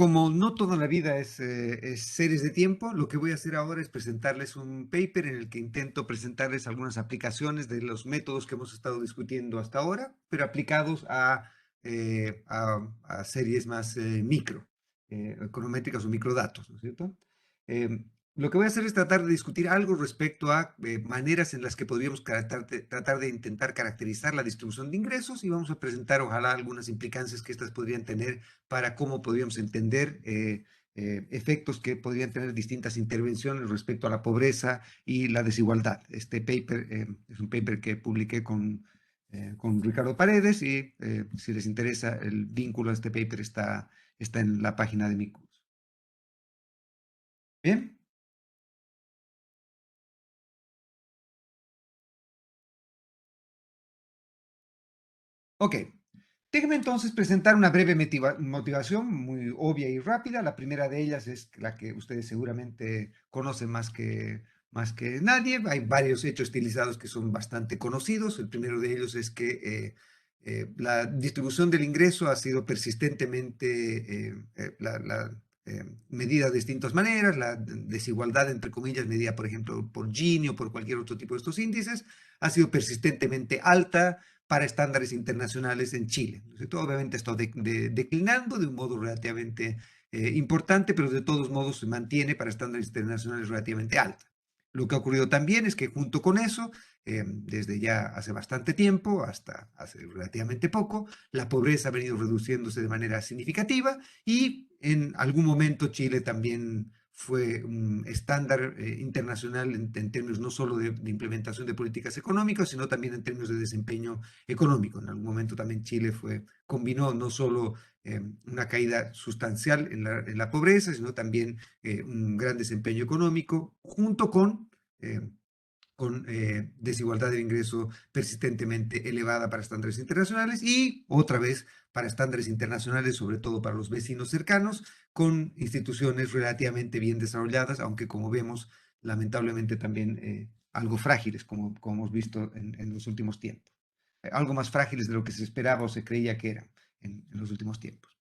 Como no toda la vida es series de tiempo, lo que voy a hacer ahora es presentarles un paper en el que intento presentarles algunas aplicaciones de los métodos que hemos estado discutiendo hasta ahora, pero aplicados a series más micro, econométricas o microdatos, ¿no es cierto? Lo que voy a hacer es tratar de discutir algo respecto a maneras en las que podríamos tratar de intentar caracterizar la distribución de ingresos y vamos a presentar ojalá algunas implicancias que estas podrían tener para cómo podríamos entender efectos que podrían tener distintas intervenciones respecto a la pobreza y la desigualdad. Este paper es un paper que publiqué con Ricardo Paredes y si les interesa el vínculo a este paper está en la página de mi curso. Bien. Ok, déjenme entonces presentar una breve motivación muy obvia y rápida. La primera de ellas es la que ustedes seguramente conocen más que nadie. Hay varios hechos estilizados que son bastante conocidos. El primero de ellos es que la distribución del ingreso ha sido persistentemente medida de distintas maneras. La desigualdad, entre comillas, medida, por ejemplo, por Gini o por cualquier otro tipo de estos índices, ha sido persistentemente alta para estándares internacionales en Chile. Obviamente está declinando de un modo relativamente importante, pero de todos modos se mantiene para estándares internacionales relativamente alta. Lo que ha ocurrido también es que junto con eso, desde ya hace bastante tiempo hasta hace relativamente poco, la pobreza ha venido reduciéndose de manera significativa y en algún momento Chile también fue un estándar internacional en términos no solo de implementación de políticas económicas, sino también en términos de desempeño económico. En algún momento también Chile combinó no solo una caída sustancial en la pobreza, sino también un gran desempeño económico, junto eh, con desigualdad de ingreso persistentemente elevada para estándares internacionales y otra vez para estándares internacionales, sobre todo para los vecinos cercanos, con instituciones relativamente bien desarrolladas, aunque como vemos, lamentablemente también algo frágiles, como hemos visto en los últimos tiempos. Algo más frágiles de lo que se esperaba o se creía que eran en los últimos tiempos.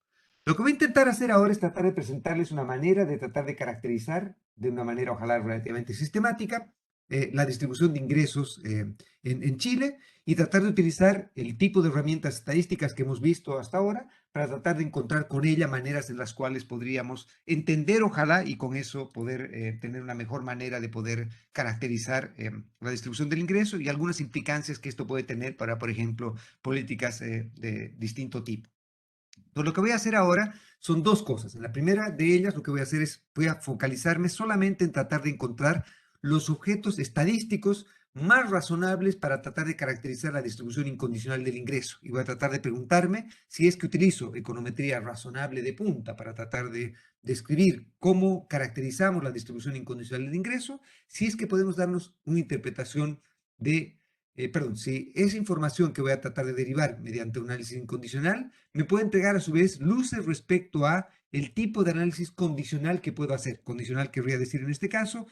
Lo que voy a intentar hacer ahora es tratar de presentarles una manera de tratar de caracterizar de una manera ojalá relativamente sistemática la distribución de ingresos en Chile y tratar de utilizar el tipo de herramientas estadísticas que hemos visto hasta ahora para tratar de encontrar con ella maneras en las cuales podríamos entender, ojalá, y con eso poder tener una mejor manera de poder caracterizar la distribución del ingreso y algunas implicancias que esto puede tener para, por ejemplo, políticas de distinto tipo. Entonces, lo que voy a hacer ahora son dos cosas. En la primera de ellas, lo que voy a hacer es, voy a focalizarme solamente en tratar de encontrar los objetos estadísticos más razonables para tratar de caracterizar la distribución incondicional del ingreso. Y voy a tratar de preguntarme si es que utilizo econometría razonable de punta para tratar de describir cómo caracterizamos la distribución incondicional del ingreso, si es que podemos darnos una interpretación perdón, si esa información que voy a tratar de derivar mediante un análisis incondicional me puede entregar a su vez luces respecto a el tipo de análisis condicional que puedo hacer. Condicional querría decir en este caso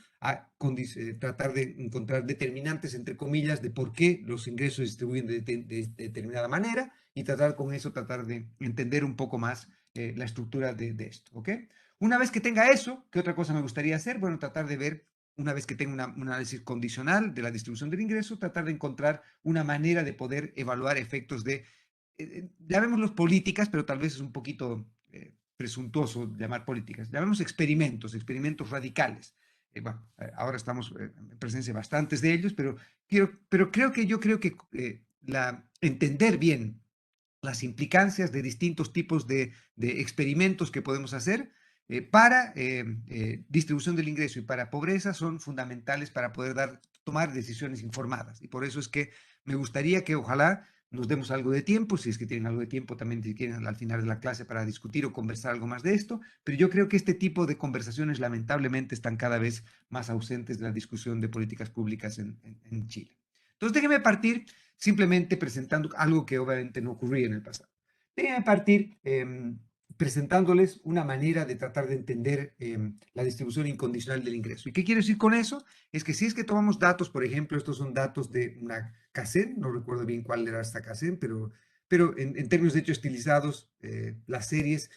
tratar de encontrar determinantes, entre comillas, de por qué los ingresos se distribuyen de determinada manera y tratar con eso, tratar de entender un poco más la estructura de esto. ¿Ok? Una vez que tenga eso, ¿qué otra cosa me gustaría hacer? Bueno, tratar de ver una vez que tenga un análisis condicional de la distribución del ingreso, tratar de encontrar una manera de poder evaluar efectos llamémoslos políticas, pero tal vez es un poquito presuntuoso llamar políticas, llamemos experimentos radicales. Bueno, ahora estamos en presencia de bastantes de ellos, pero yo creo que entender bien las implicancias de distintos tipos de experimentos que podemos hacer para distribución del ingreso y para pobreza son fundamentales para poder tomar decisiones informadas. Y por eso es que me gustaría que ojalá nos demos algo de tiempo, si es que tienen algo de tiempo también si quieren al final de la clase para discutir o conversar algo más de esto, pero yo creo que este tipo de conversaciones lamentablemente están cada vez más ausentes de la discusión de políticas públicas en Chile. Entonces déjenme partir simplemente presentando algo que obviamente no ocurría en el pasado. Déjenme partir presentándoles una manera de tratar de entender la distribución incondicional del ingreso. ¿Y qué quiero decir con eso? Es que si es que tomamos datos, por ejemplo, estos son datos de una CACEN, no recuerdo bien cuál era esta CACEN, pero en términos de hecho estilizados, las series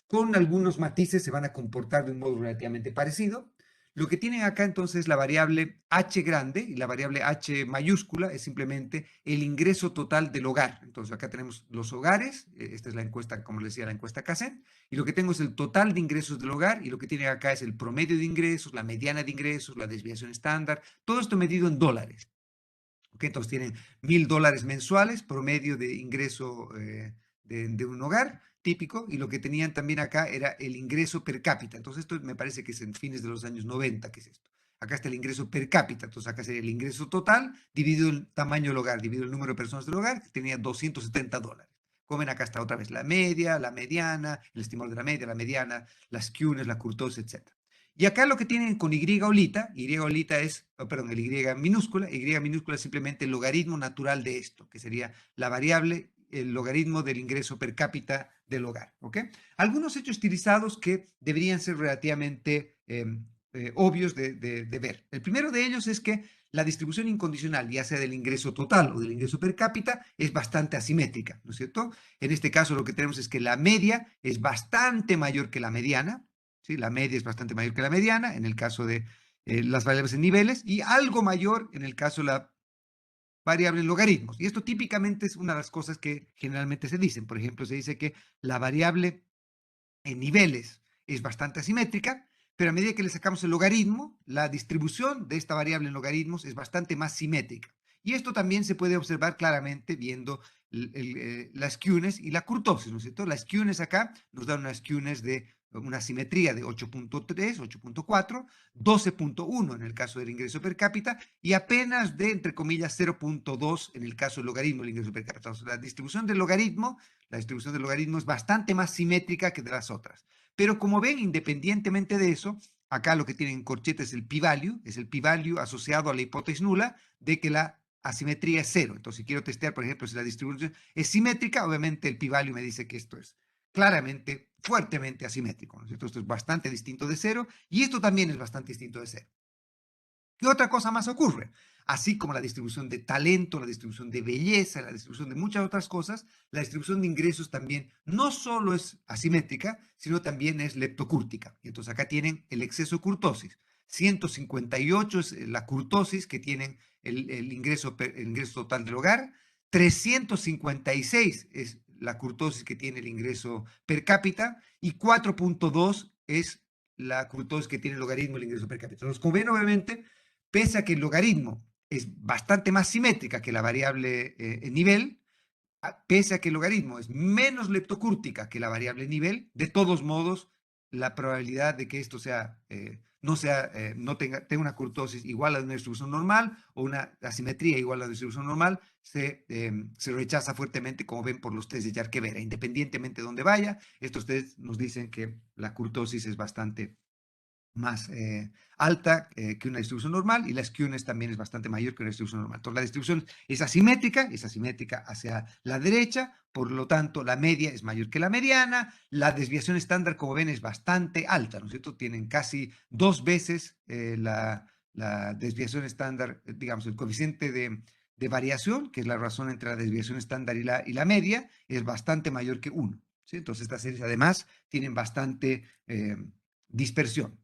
con algunos matices se van a comportar de un modo relativamente parecido. Lo que tienen acá entonces es la variable h grande y la variable h mayúscula es simplemente el ingreso total del hogar. Entonces acá tenemos los hogares, esta es la encuesta, como les decía, la encuesta Kaizen, y lo que tengo es el total de ingresos del hogar y lo que tienen acá es el promedio de ingresos, la mediana de ingresos, la desviación estándar, todo esto medido en dólares. ¿Okay? Entonces tienen $1,000 mensuales, promedio de ingreso de un hogar típico, y lo que tenían también acá era el ingreso per cápita. Entonces esto me parece que es en fines de los años 90, que es esto. Acá está el ingreso per cápita, entonces acá sería el ingreso total dividido el tamaño del hogar, dividido el número de personas del hogar, que tenía $270. Como ven, acá está otra vez la media, la mediana, el estimador de la media, la mediana, las Qs, la kurtosis, etc. Y acá lo que tienen con Y olita es, perdón, el Y minúscula es simplemente el logaritmo natural de esto, que sería la variable, el logaritmo del ingreso per cápita del hogar, ¿ok? Algunos hechos estilizados que deberían ser relativamente obvios de ver. El primero de ellos es que la distribución incondicional, ya sea del ingreso total o del ingreso per cápita, es bastante asimétrica, ¿no es cierto? En este caso lo que tenemos es que la media es bastante mayor que la mediana, ¿sí? La media es bastante mayor que la mediana en el caso de las variables en niveles y algo mayor en el caso de la variable en logaritmos. Y esto típicamente es una de las cosas que generalmente se dicen. Por ejemplo, se dice que la variable en niveles es bastante asimétrica, pero a medida que le sacamos el logaritmo, la distribución de esta variable en logaritmos es bastante más simétrica. Y esto también se puede observar claramente viendo las skewness y la kurtosis, ¿no es cierto? Las skewness acá nos dan una skewness de una simetría de 8.3, 8.4, 12.1 en el caso del ingreso per cápita y apenas de, entre comillas, 0.2 en el caso del logaritmo del ingreso per cápita. Entonces, la distribución del logaritmo es bastante más simétrica que de las otras. Pero como ven, independientemente de eso, acá lo que tienen en corchete es el p-value, asociado a la hipótesis nula de que la asimetría es cero. Entonces, si quiero testear, por ejemplo, si la distribución es simétrica, obviamente el p-value me dice que esto es claramente, fuertemente asimétrico, ¿no es cierto? Esto es bastante distinto de cero y esto también es bastante distinto de cero. ¿Qué otra cosa más ocurre? Así como la distribución de talento, la distribución de belleza, la distribución de muchas otras cosas, la distribución de ingresos también no solo es asimétrica, sino también es leptocúrtica. Y entonces acá tienen el exceso de kurtosis. 158 es la kurtosis que tienen el ingreso total del hogar. 356 es la kurtosis que tiene el ingreso per cápita. Y 4.2 es la kurtosis que tiene el logaritmo del ingreso per cápita. Entonces, como ven, obviamente, pese a que el logaritmo es bastante más simétrica que la variable en nivel, pese a que el logaritmo es menos leptocúrtica que la variable nivel, de todos modos, la probabilidad de que esto sea, tenga una kurtosis igual a una distribución normal o una asimetría igual a la distribución normal, se rechaza fuertemente, como ven por los test de Yarque-Vera. Independientemente de dónde vaya, estos test nos dicen que la kurtosis es bastante más alta que una distribución normal y la skewness también es bastante mayor que una distribución normal. Entonces, la distribución es asimétrica hacia la derecha, por lo tanto, la media es mayor que la mediana, la desviación estándar, como ven, es bastante alta, ¿no es cierto? Tienen casi 2 veces la desviación estándar, digamos, el coeficiente de variación, que es la razón entre la desviación estándar y la media, es bastante mayor que 1. ¿Sí? Entonces, estas series además tienen bastante dispersión.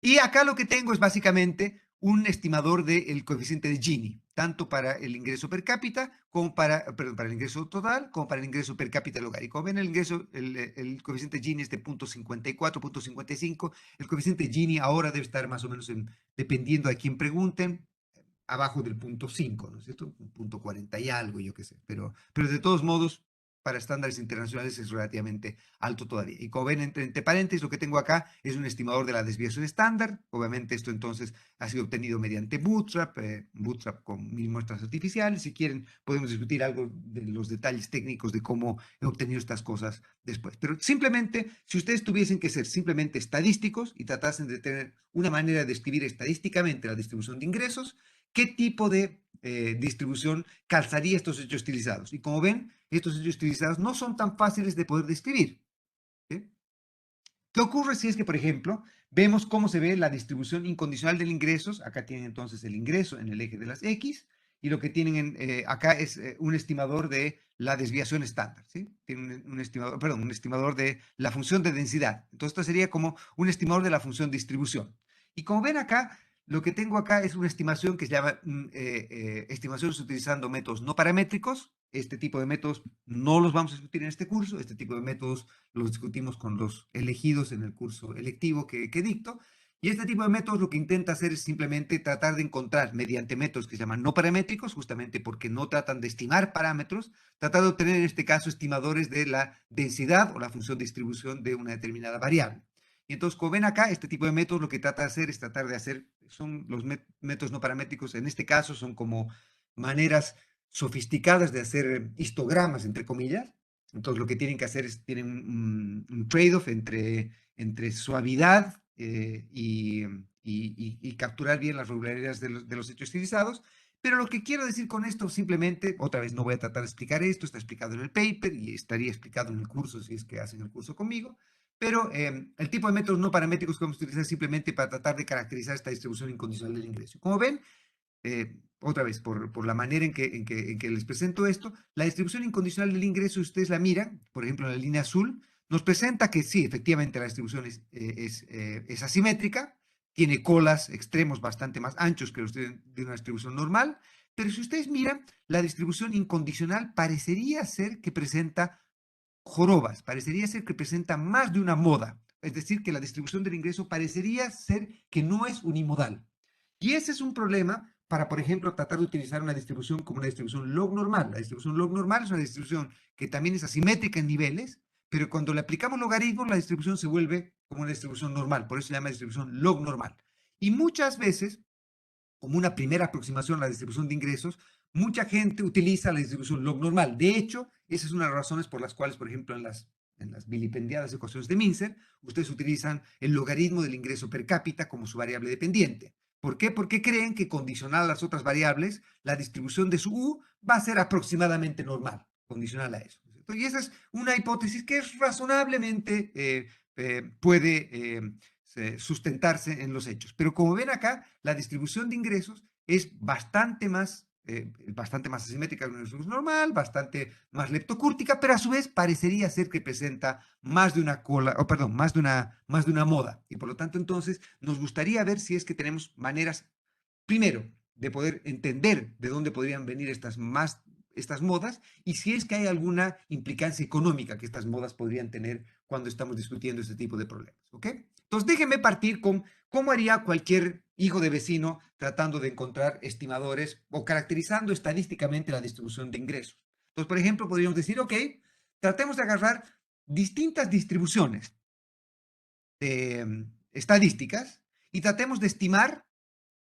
Y acá lo que tengo es básicamente un estimador del coeficiente de Gini, tanto para el ingreso per cápita, como perdón, para el ingreso total, como para el ingreso per cápita del hogar. Y como ven, el coeficiente Gini es de 0.54, 0.55. El coeficiente Gini ahora debe estar más o menos, dependiendo de quién pregunten, abajo del 0.5, ¿no es cierto? 0.40 y algo, yo qué sé. Pero de todos modos, para estándares internacionales es relativamente alto todavía. Y como ven, entre paréntesis, lo que tengo acá es un estimador de la desviación estándar. Obviamente esto entonces ha sido obtenido mediante Bootstrap, Bootstrap con 1000 muestras artificiales. Si quieren, podemos discutir algo de los detalles técnicos de cómo he obtenido estas cosas después. Pero simplemente, si ustedes tuviesen que ser simplemente estadísticos y tratasen de tener una manera de escribir estadísticamente la distribución de ingresos, ¿qué tipo de distribución calzaría estos hechos estilizados? Y como ven, estos hechos estilizados no son tan fáciles de poder describir. ¿Sí? ¿Qué ocurre si es que, por ejemplo, vemos cómo se ve la distribución incondicional del ingresos? Acá tienen entonces el ingreso en el eje de las X y lo que tienen acá es un estimador de la desviación estándar, ¿sí? Tienen un estimador, perdón, un estimador de la función de densidad. Entonces, esto sería como un estimador de la función distribución. Y como ven acá, lo que tengo acá es una estimación que se llama estimaciones utilizando métodos no paramétricos. Este tipo de métodos no los vamos a discutir en este curso. Este tipo de métodos los discutimos con los elegidos en el curso electivo que dicto. Y este tipo de métodos lo que intenta hacer es simplemente tratar de encontrar, mediante métodos que se llaman no paramétricos, justamente porque no tratan de estimar parámetros, tratar de obtener en este caso estimadores de la densidad o la función de distribución de una determinada variable. Y entonces, como ven acá, este tipo de métodos lo que trata de hacer es tratar de hacer, son los métodos no paramétricos, en este caso son como maneras sofisticadas de hacer histogramas, entre comillas. Entonces, lo que tienen que hacer es, tienen un trade-off entre suavidad y capturar bien las regularidades de los hechos estilizados. Pero lo que quiero decir con esto simplemente, otra vez no voy a tratar de explicar esto, está explicado en el paper y estaría explicado en el curso si es que hacen el curso conmigo, pero el tipo de métodos no paramétricos que vamos a utilizar simplemente para tratar de caracterizar esta distribución incondicional del ingreso. Como ven, otra vez, por la manera en que les presento esto, la distribución incondicional del ingreso, ustedes la miran, por ejemplo, en la línea azul, nos presenta que sí, efectivamente la distribución es asimétrica, tiene colas, extremos bastante más anchos que los de una distribución normal, pero si ustedes miran, la distribución incondicional parecería ser que presenta jorobas, parecería ser que presenta más de una moda, es decir, que la distribución del ingreso parecería ser que no es unimodal. Y ese es un problema para, por ejemplo, tratar de utilizar una distribución como una distribución log normal. La distribución log normal es una distribución que también es asimétrica en niveles, pero cuando le aplicamos logaritmos, la distribución se vuelve como una distribución normal, por eso se llama distribución log normal. Y muchas veces, como una primera aproximación a la distribución de ingresos, mucha gente utiliza la distribución log normal. De hecho, esa es una de las razones por las cuales, por ejemplo, en las vilipendiadas ecuaciones de Mincer, ustedes utilizan el logaritmo del ingreso per cápita como su variable dependiente. ¿Por qué? Porque creen que condicional a las otras variables, la distribución de su U va a ser aproximadamente normal, condicional a eso. Y esa es una hipótesis que es razonablemente puede sustentarse en los hechos. Pero como ven acá, la distribución de ingresos es bastante más asimétrica que una distribución normal, bastante más leptocúrtica, pero a su vez parecería ser que presenta más de una cola, o perdón, más de una moda. Y por lo tanto, entonces, nos gustaría ver si es que tenemos maneras, primero, de poder entender de dónde podrían venir estas modas y si es que hay alguna implicancia económica que estas modas podrían tener cuando estamos discutiendo este tipo de problemas. ¿Ok? Entonces, déjenme partir con cómo haría cualquier hijo de vecino tratando de encontrar estimadores o caracterizando estadísticamente la distribución de ingresos. Entonces, por ejemplo, podríamos decir, ok, tratemos de agarrar distintas distribuciones estadísticas y tratemos de estimar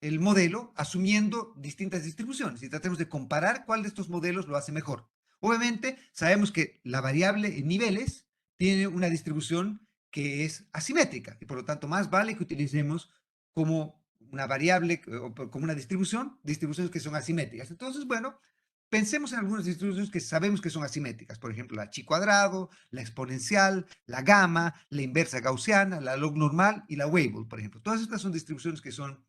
el modelo asumiendo distintas distribuciones y tratemos de comparar cuál de estos modelos lo hace mejor. Obviamente, sabemos que la variable en niveles tiene una distribución que es asimétrica y por lo tanto más vale que utilicemos como una variable o como una distribuciones que son asimétricas. Entonces, bueno, pensemos en algunas distribuciones que sabemos que son asimétricas, por ejemplo, la chi cuadrado, la exponencial, la gamma, la inversa gaussiana, la log normal y la Weibull, por ejemplo. Todas estas son distribuciones que son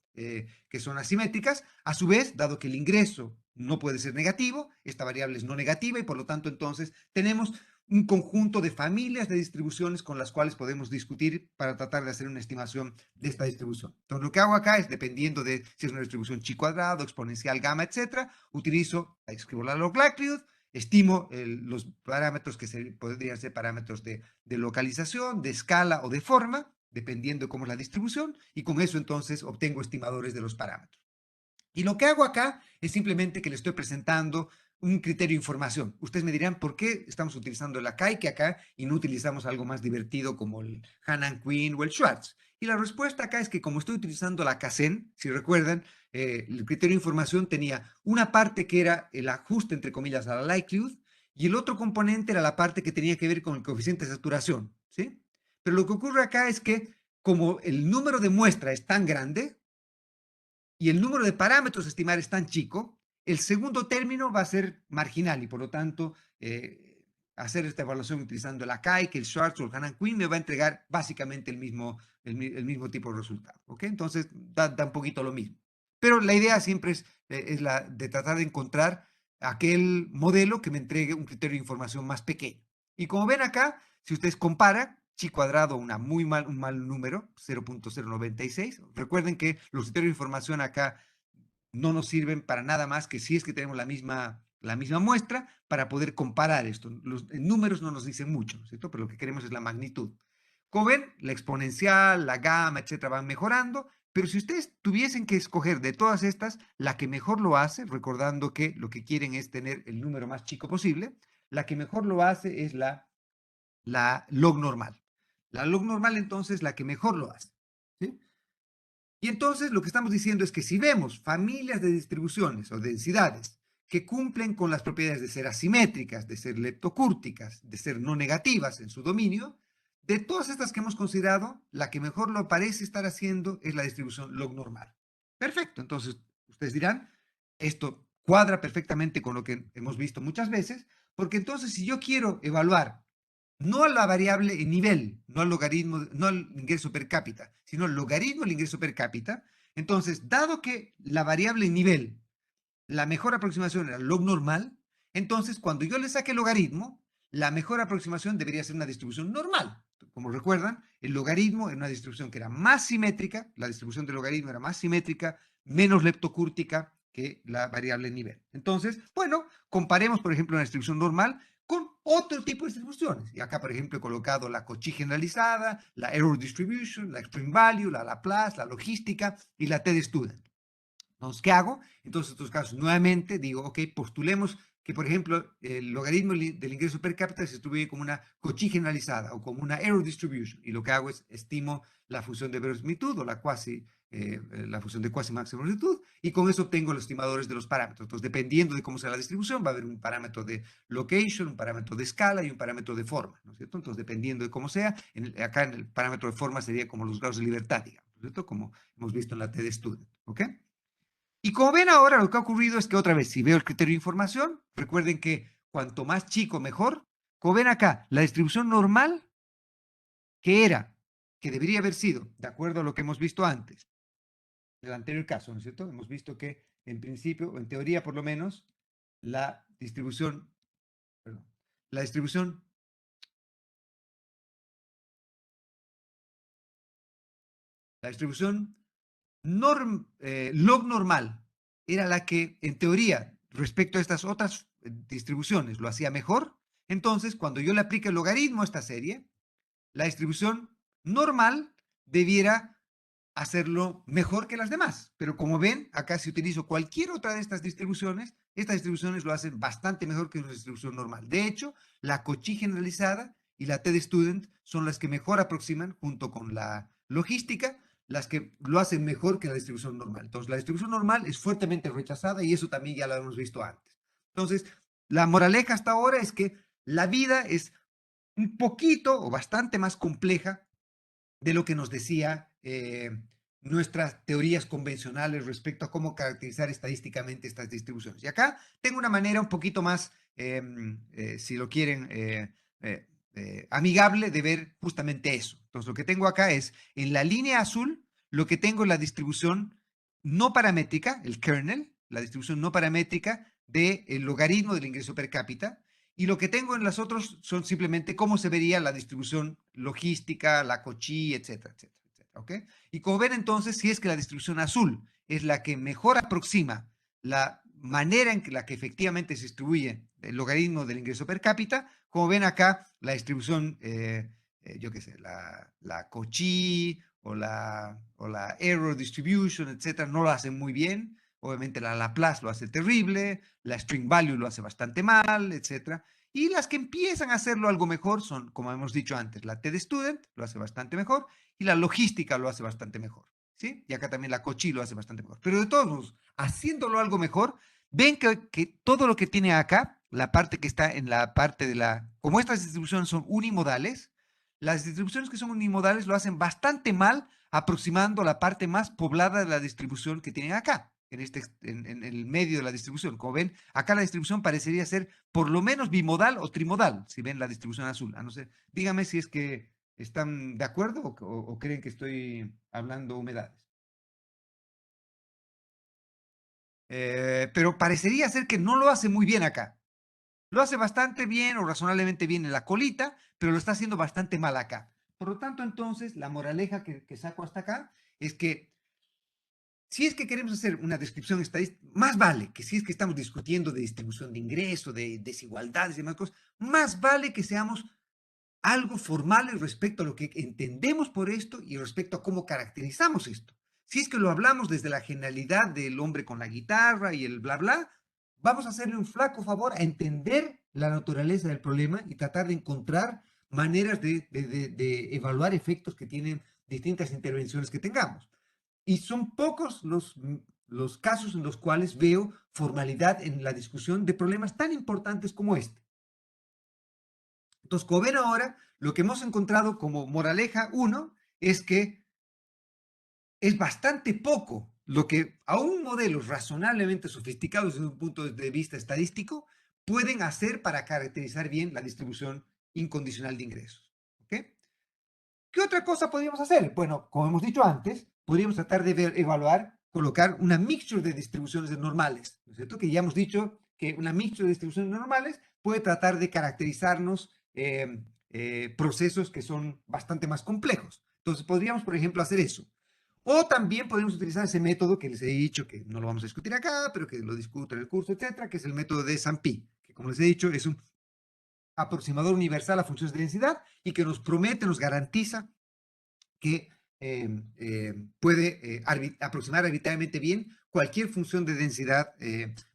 asimétricas. A su vez, dado que el ingreso no puede ser negativo, esta variable es no negativa y por lo tanto entonces tenemos un conjunto de familias de distribuciones con las cuales podemos discutir para tratar de hacer una estimación de esta distribución. Entonces, lo que hago acá es, dependiendo de si es una distribución chi cuadrado, exponencial, gamma, etcétera, escribo la log likelihood, estimo los parámetros que podrían ser parámetros de localización, de escala o de forma, dependiendo de cómo es la distribución, y con eso entonces obtengo estimadores de los parámetros. Y lo que hago acá es simplemente que le estoy presentando un criterio de información. Ustedes me dirán, ¿por qué estamos utilizando la Kaike acá y no utilizamos algo más divertido como el Hanan Quinn o el Schwartz? Y la respuesta acá es que como estoy utilizando la Kazan, si recuerdan, el criterio de información tenía una parte que era el ajuste, entre comillas, a la likelihood, y el otro componente era la parte que tenía que ver con el coeficiente de saturación, ¿sí? Pero lo que ocurre acá es que como el número de muestra es tan grande, y el número de parámetros a estimar es tan chico, el segundo término va a ser marginal y por lo tanto hacer esta evaluación utilizando la Kaike, el Schwartz o el Hanan Quinn me va a entregar básicamente el mismo tipo de resultado. ¿Ok? Entonces da un poquito lo mismo. Pero la idea siempre es la de tratar de encontrar aquel modelo que me entregue un criterio de información más pequeño. Y como ven acá, si ustedes comparan, chi cuadrado, un mal número, 0.096. Recuerden que los criterios de información acá no nos sirven para nada más que si es que tenemos la misma muestra para poder comparar esto. Los números no nos dicen mucho, ¿cierto? Pero lo que queremos es la magnitud. Como ven, la exponencial, la gamma, etcétera, van mejorando, pero si ustedes tuviesen que escoger de todas estas, la que mejor lo hace, recordando que lo que quieren es tener el número más chico posible, la que mejor lo hace es la log normal. La log normal, entonces, la que mejor lo hace. ¿Sí? Y entonces lo que estamos diciendo es que si vemos familias de distribuciones o densidades que cumplen con las propiedades de ser asimétricas, de ser leptocúrticas, de ser no negativas en su dominio, de todas estas que hemos considerado, la que mejor lo parece estar haciendo es la distribución log normal. Perfecto, entonces ustedes dirán, esto cuadra perfectamente con lo que hemos visto muchas veces, porque entonces si yo quiero evaluar no a la variable en nivel, no al logaritmo, no al ingreso per cápita, sino al logaritmo del ingreso per cápita. Entonces, dado que la variable en nivel, la mejor aproximación era log normal, entonces cuando yo le saque el logaritmo, la mejor aproximación debería ser una distribución normal. Como recuerdan, el logaritmo era una distribución que era más simétrica, la distribución del logaritmo era más simétrica, menos leptocúrtica que la variable en nivel. Entonces, bueno, comparemos, por ejemplo, una distribución normal con otro tipo de distribuciones. Y acá, por ejemplo, he colocado la Cauchy generalizada, la error distribution, la extreme value, la Laplace, la logística y la TD-Student. Entonces, ¿qué hago? Entonces, en estos casos, nuevamente digo, ok, postulemos que, por ejemplo, el logaritmo del ingreso per cápita se distribuye como una Cauchy generalizada o como una error distribution. Y lo que hago es estimo la función de verosimilitud o la función de cuasi máxima verosimilitud, y con eso obtengo los estimadores de los parámetros. Entonces, dependiendo de cómo sea la distribución, va a haber un parámetro de location, un parámetro de escala y un parámetro de forma, ¿no es cierto? Entonces, dependiendo de cómo sea, acá en el parámetro de forma sería como los grados de libertad, digamos, ¿no es cierto? Como hemos visto en la TD Student, ¿ok? Y como ven ahora, lo que ha ocurrido es que otra vez, si veo el criterio de información, recuerden que cuanto más chico, mejor. Como ven acá, la distribución normal que era, que debería haber sido, de acuerdo a lo que hemos visto antes, en el anterior caso, ¿no es cierto? Hemos visto que en principio, o en teoría por lo menos, la distribución, perdón, la distribución, la distribución log normal era la que, en teoría, respecto a estas otras distribuciones, lo hacía mejor. Entonces, cuando yo le aplique el logaritmo a esta serie, la distribución normal debiera hacerlo mejor que las demás. Pero como ven, acá si utilizo cualquier otra de estas distribuciones lo hacen bastante mejor que una distribución normal. De hecho, la Cauchy generalizada y la TD-Student son las que mejor aproximan, junto con la logística, las que lo hacen mejor que la distribución normal. Entonces, la distribución normal es fuertemente rechazada y eso también ya lo hemos visto antes. Entonces, la moraleja hasta ahora es que la vida es un poquito o bastante más compleja de lo que nos decía nuestras teorías convencionales respecto a cómo caracterizar estadísticamente estas distribuciones. Y acá tengo una manera un poquito más, si lo quieren, amigable de ver justamente eso. Entonces, lo que tengo acá es, en la línea azul, lo que tengo es la distribución no paramétrica, el kernel, la distribución no paramétrica del logaritmo del ingreso per cápita, y lo que tengo en las otras son simplemente cómo se vería la distribución logística, la Cauchy, etcétera, etcétera, etcétera. ¿Ok? Y como ven entonces, si es que la distribución azul es la que mejor aproxima la manera en que la que efectivamente se distribuye el logaritmo del ingreso per cápita, como ven acá, la distribución, yo qué sé, la Cauchy o la error distribution, etcétera, no lo hacen muy bien. Obviamente la Laplace lo hace terrible, la string value lo hace bastante mal, etcétera. Y las que empiezan a hacerlo algo mejor son, como hemos dicho antes, la TD Student lo hace bastante mejor y la logística lo hace bastante mejor. ¿Sí? Y acá también la Cauchy lo hace bastante mejor. Pero de todos modos, haciéndolo algo mejor, ven que todo lo que tiene acá, la parte que está en la parte de la, como estas distribuciones son unimodales, las distribuciones que son unimodales lo hacen bastante mal aproximando la parte más poblada de la distribución que tienen acá, en el medio de la distribución. Como ven, acá la distribución parecería ser por lo menos bimodal o trimodal, si ven la distribución azul. A no ser, dígame si es que están de acuerdo o creen que estoy hablando humedades. pero parecería ser que no lo hace muy bien acá. Lo hace bastante bien o razonablemente bien en la colita, pero lo está haciendo bastante mal acá. Por lo tanto, entonces, la moraleja que saco hasta acá es que si es que queremos hacer una descripción estadística, más vale que si es que estamos discutiendo de distribución de ingresos, de desigualdades y demás cosas, más vale que seamos algo formales respecto a lo que entendemos por esto y respecto a cómo caracterizamos esto. Si es que lo hablamos desde la generalidad del hombre con la guitarra y el bla bla, vamos a hacerle un flaco favor a entender la naturaleza del problema y tratar de encontrar maneras de evaluar efectos que tienen distintas intervenciones que tengamos. Y son pocos los casos en los cuales veo formalidad en la discusión de problemas tan importantes como este. Entonces, como ven ahora, lo que hemos encontrado como moraleja uno es que es bastante poco lo que aún modelos razonablemente sofisticados desde un punto de vista estadístico pueden hacer para caracterizar bien la distribución incondicional de ingresos. ¿Ok? ¿Qué otra cosa podríamos hacer? Bueno, como hemos dicho antes, podríamos tratar de evaluar, colocar una mixture de distribuciones normales, ¿no es cierto? Que ya hemos dicho que una mixture de distribuciones normales puede tratar de caracterizarnos procesos que son bastante más complejos. Entonces, podríamos, por ejemplo, hacer eso. O también podemos utilizar ese método que les he dicho, que no lo vamos a discutir acá, pero que lo discuto en el curso, etcétera, que es el método de S&P, que como les he dicho es un aproximador universal a funciones de densidad y que nos promete, nos garantiza que puede aproximar arbitrariamente bien cualquier función de densidad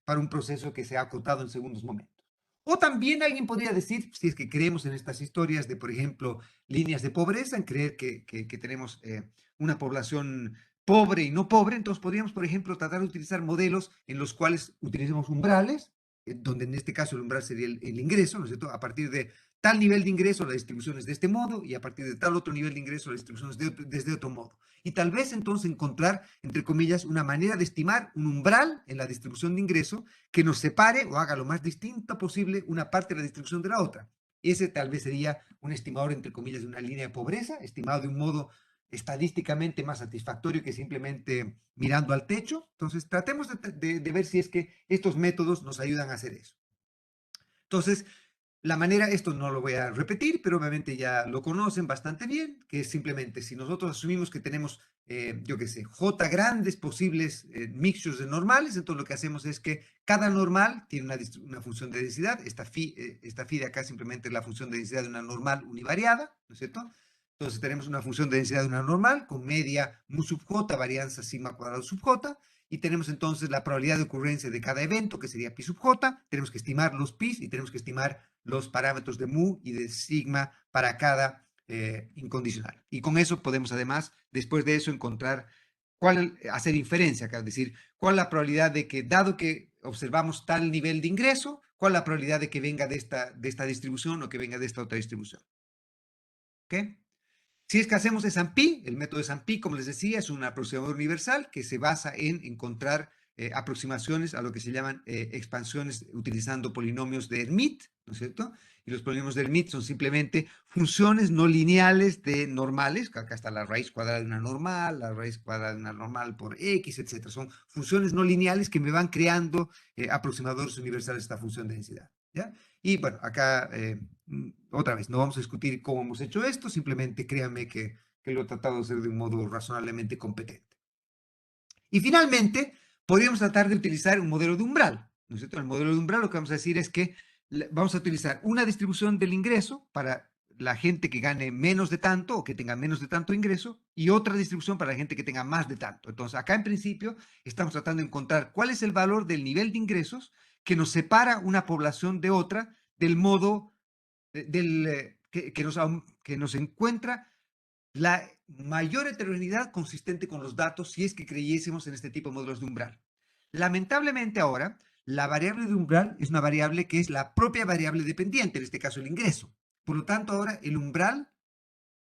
para un proceso que se ha acotado en segundos momentos. O también alguien podría decir, si es que creemos en estas historias de, por ejemplo, líneas de pobreza, en creer que tenemos una población pobre y no pobre, entonces podríamos, por ejemplo, tratar de utilizar modelos en los cuales utilicemos umbrales, donde en este caso el umbral sería el ingreso, ¿no es cierto? A partir de tal nivel de ingreso la distribución es de este modo y a partir de tal otro nivel de ingreso la distribución es desde otro modo. Y tal vez entonces encontrar, entre comillas, una manera de estimar un umbral en la distribución de ingreso que nos separe o haga lo más distinta posible una parte de la distribución de la otra. Ese tal vez sería un estimador, entre comillas, de una línea de pobreza, estimado de un modo estadísticamente más satisfactorio que simplemente mirando al techo. Entonces, tratemos de ver si es que estos métodos nos ayudan a hacer eso. Entonces, la manera, esto no lo voy a repetir, pero obviamente ya lo conocen bastante bien, que es simplemente si nosotros asumimos que tenemos, yo qué sé, J grandes posibles mixtures de normales, entonces lo que hacemos es que cada normal tiene una función de densidad, esta phi de acá simplemente es la función de densidad de una normal univariada, ¿no es cierto? Entonces tenemos una función de densidad de una normal con media mu sub j, varianza sigma cuadrado sub j, y tenemos entonces la probabilidad de ocurrencia de cada evento, que sería pi sub j, tenemos que estimar los pis y tenemos que estimar los parámetros de mu y de sigma para cada incondicional. Y con eso podemos además, después de eso, encontrar hacer inferencia, es decir, cuál es la probabilidad de que, dado que observamos tal nivel de ingreso, cuál es la probabilidad de que venga de esta distribución o que venga de esta otra distribución. ¿Ok? Si es que hacemos de Sampy, el método de Sampy, como les decía, es un aproximador universal que se basa en encontrar aproximaciones a lo que se llaman expansiones utilizando polinomios de Hermite, ¿no es cierto? Y los polinomios de Hermite son simplemente funciones no lineales de normales, que acá está la raíz cuadrada de una normal, la raíz cuadrada de una normal por x, etcétera. Son funciones no lineales que me van creando aproximadores universales de esta función de densidad, ¿ya? Y bueno, acá otra vez, no vamos a discutir cómo hemos hecho esto, simplemente créanme que lo he tratado de hacer de un modo razonablemente competente. Y finalmente, podríamos tratar de utilizar un modelo de umbral, ¿no es cierto? El modelo de umbral lo que vamos a decir es que vamos a utilizar una distribución del ingreso para la gente que gane menos de tanto o que tenga menos de tanto ingreso y otra distribución para la gente que tenga más de tanto. Entonces, acá en principio estamos tratando de encontrar cuál es el valor del nivel de ingresos que nos separa una población de otra del modo que nos encuentra la mayor heterogeneidad consistente con los datos si es que creyésemos en este tipo de modelos de umbral. Lamentablemente ahora, la variable de umbral es una variable que es la propia variable dependiente, en este caso el ingreso. Por lo tanto, ahora el umbral